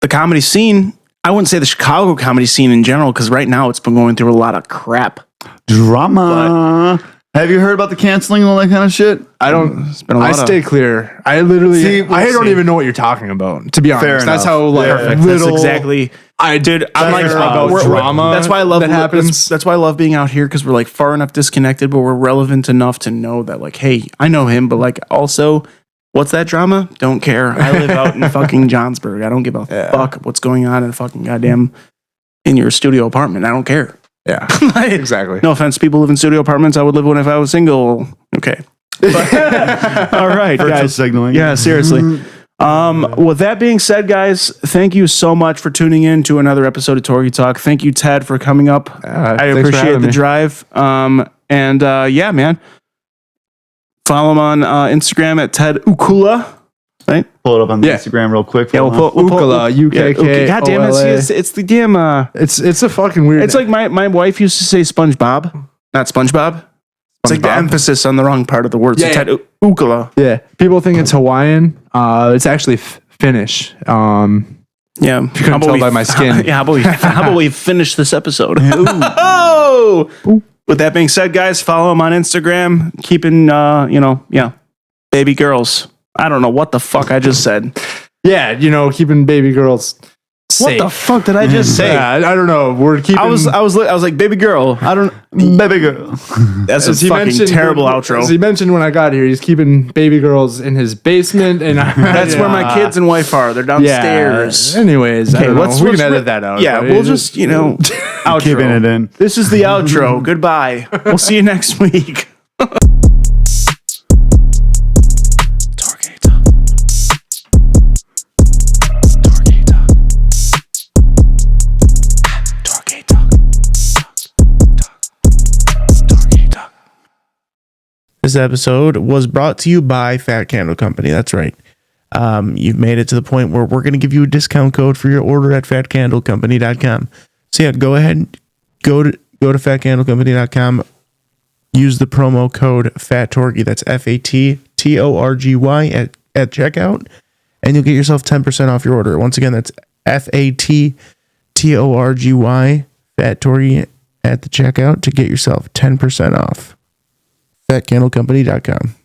[SPEAKER 1] the comedy scene. I wouldn't say the Chicago comedy scene in general, because right now it's been going through a lot of crap.
[SPEAKER 2] Drama. Have you heard about the canceling and all that kind of shit?
[SPEAKER 3] I don't.
[SPEAKER 1] It's been a lot
[SPEAKER 3] I stay clear. I literally. I don't even know what you're talking about. To be honest,
[SPEAKER 2] Fair
[SPEAKER 3] that's
[SPEAKER 2] enough.
[SPEAKER 3] how like
[SPEAKER 1] Perfect. That's
[SPEAKER 3] little.
[SPEAKER 1] exactly.
[SPEAKER 3] I'm like about
[SPEAKER 1] we're-
[SPEAKER 3] drama.
[SPEAKER 1] That's why I love
[SPEAKER 3] that happens.
[SPEAKER 1] That's why I love being out here, because we're like far enough disconnected, but we're relevant enough to know that like, hey, I know him, but like also, what's that drama? Don't care. I live out in fucking Johnsburg. I don't give a fuck what's going on in a fucking goddamn in your studio apartment. I don't care.
[SPEAKER 3] Yeah,
[SPEAKER 1] Like,
[SPEAKER 3] exactly.
[SPEAKER 1] no offense, people live in studio apartments. I would live one if I was single. Okay. But, all right,
[SPEAKER 2] Virtual
[SPEAKER 1] guys.
[SPEAKER 2] signaling.
[SPEAKER 1] Yeah, seriously. With that being said, guys, thank you so much for tuning in to another episode of Torgy Talk. Thank you, Ted, for coming up. I
[SPEAKER 3] thanks for
[SPEAKER 1] appreciate
[SPEAKER 3] having
[SPEAKER 1] the
[SPEAKER 3] me.
[SPEAKER 1] drive. Yeah, man. Follow him on Instagram at Ted Ukkola. Right?
[SPEAKER 2] Pull it up on the Instagram real quick.
[SPEAKER 1] Yeah, we'll pull
[SPEAKER 3] Ukkola, UKK.
[SPEAKER 1] God damn it! It's the damn.
[SPEAKER 3] It's a fucking weird.
[SPEAKER 1] It's like my wife used to say SpongeBob, not SpongeBob. It's like the
[SPEAKER 3] SpongeBob?
[SPEAKER 1] emphasis on the wrong part of the word. So
[SPEAKER 3] Yeah.
[SPEAKER 1] Ted Ukkola.
[SPEAKER 3] yeah. People think it's Hawaiian. It's actually Finnish.
[SPEAKER 1] Yeah,
[SPEAKER 3] you couldn't tell by my skin.
[SPEAKER 1] Yeah, how about we finish this episode? Oh! With that being said, guys, follow him on Instagram. Keeping, baby girls. I don't know what the fuck I just said.
[SPEAKER 3] Yeah, keeping baby girls safe.
[SPEAKER 1] What the fuck did I just say?
[SPEAKER 3] Yeah, I don't know. We're keeping.
[SPEAKER 1] I was like, baby girl. I don't.
[SPEAKER 2] Baby girl.
[SPEAKER 1] That's a
[SPEAKER 3] As he
[SPEAKER 1] fucking
[SPEAKER 3] mentioned-
[SPEAKER 1] terrible
[SPEAKER 3] As
[SPEAKER 1] outro.
[SPEAKER 3] he mentioned when I got here, he's keeping baby girls in his basement, and
[SPEAKER 1] That's where my kids and wife are. They're downstairs.
[SPEAKER 3] Yeah. Anyways, I don't know. We can edit
[SPEAKER 1] rip-
[SPEAKER 3] that out.
[SPEAKER 1] Yeah,
[SPEAKER 3] but
[SPEAKER 1] we'll
[SPEAKER 3] it
[SPEAKER 1] just outro.
[SPEAKER 2] Keeping it in.
[SPEAKER 1] This is the outro. Goodbye. We'll see you next week. Torgy Talk. Torgy Talk. Torgy Talk. Torgy Talk. This episode was brought to you by Fat Candle Company. That's right. You've made it to the point where we're going to give you a discount code for your order at fatcandlecompany.com. So yeah, go ahead, go to fatcandlecompany.com, use the promo code FATTORGY, that's FATTORGY at checkout, and you'll get yourself 10% off your order. Once again, that's FATTORGY, FATTORGY at the checkout to get yourself 10% off. fatcandlecompany.com.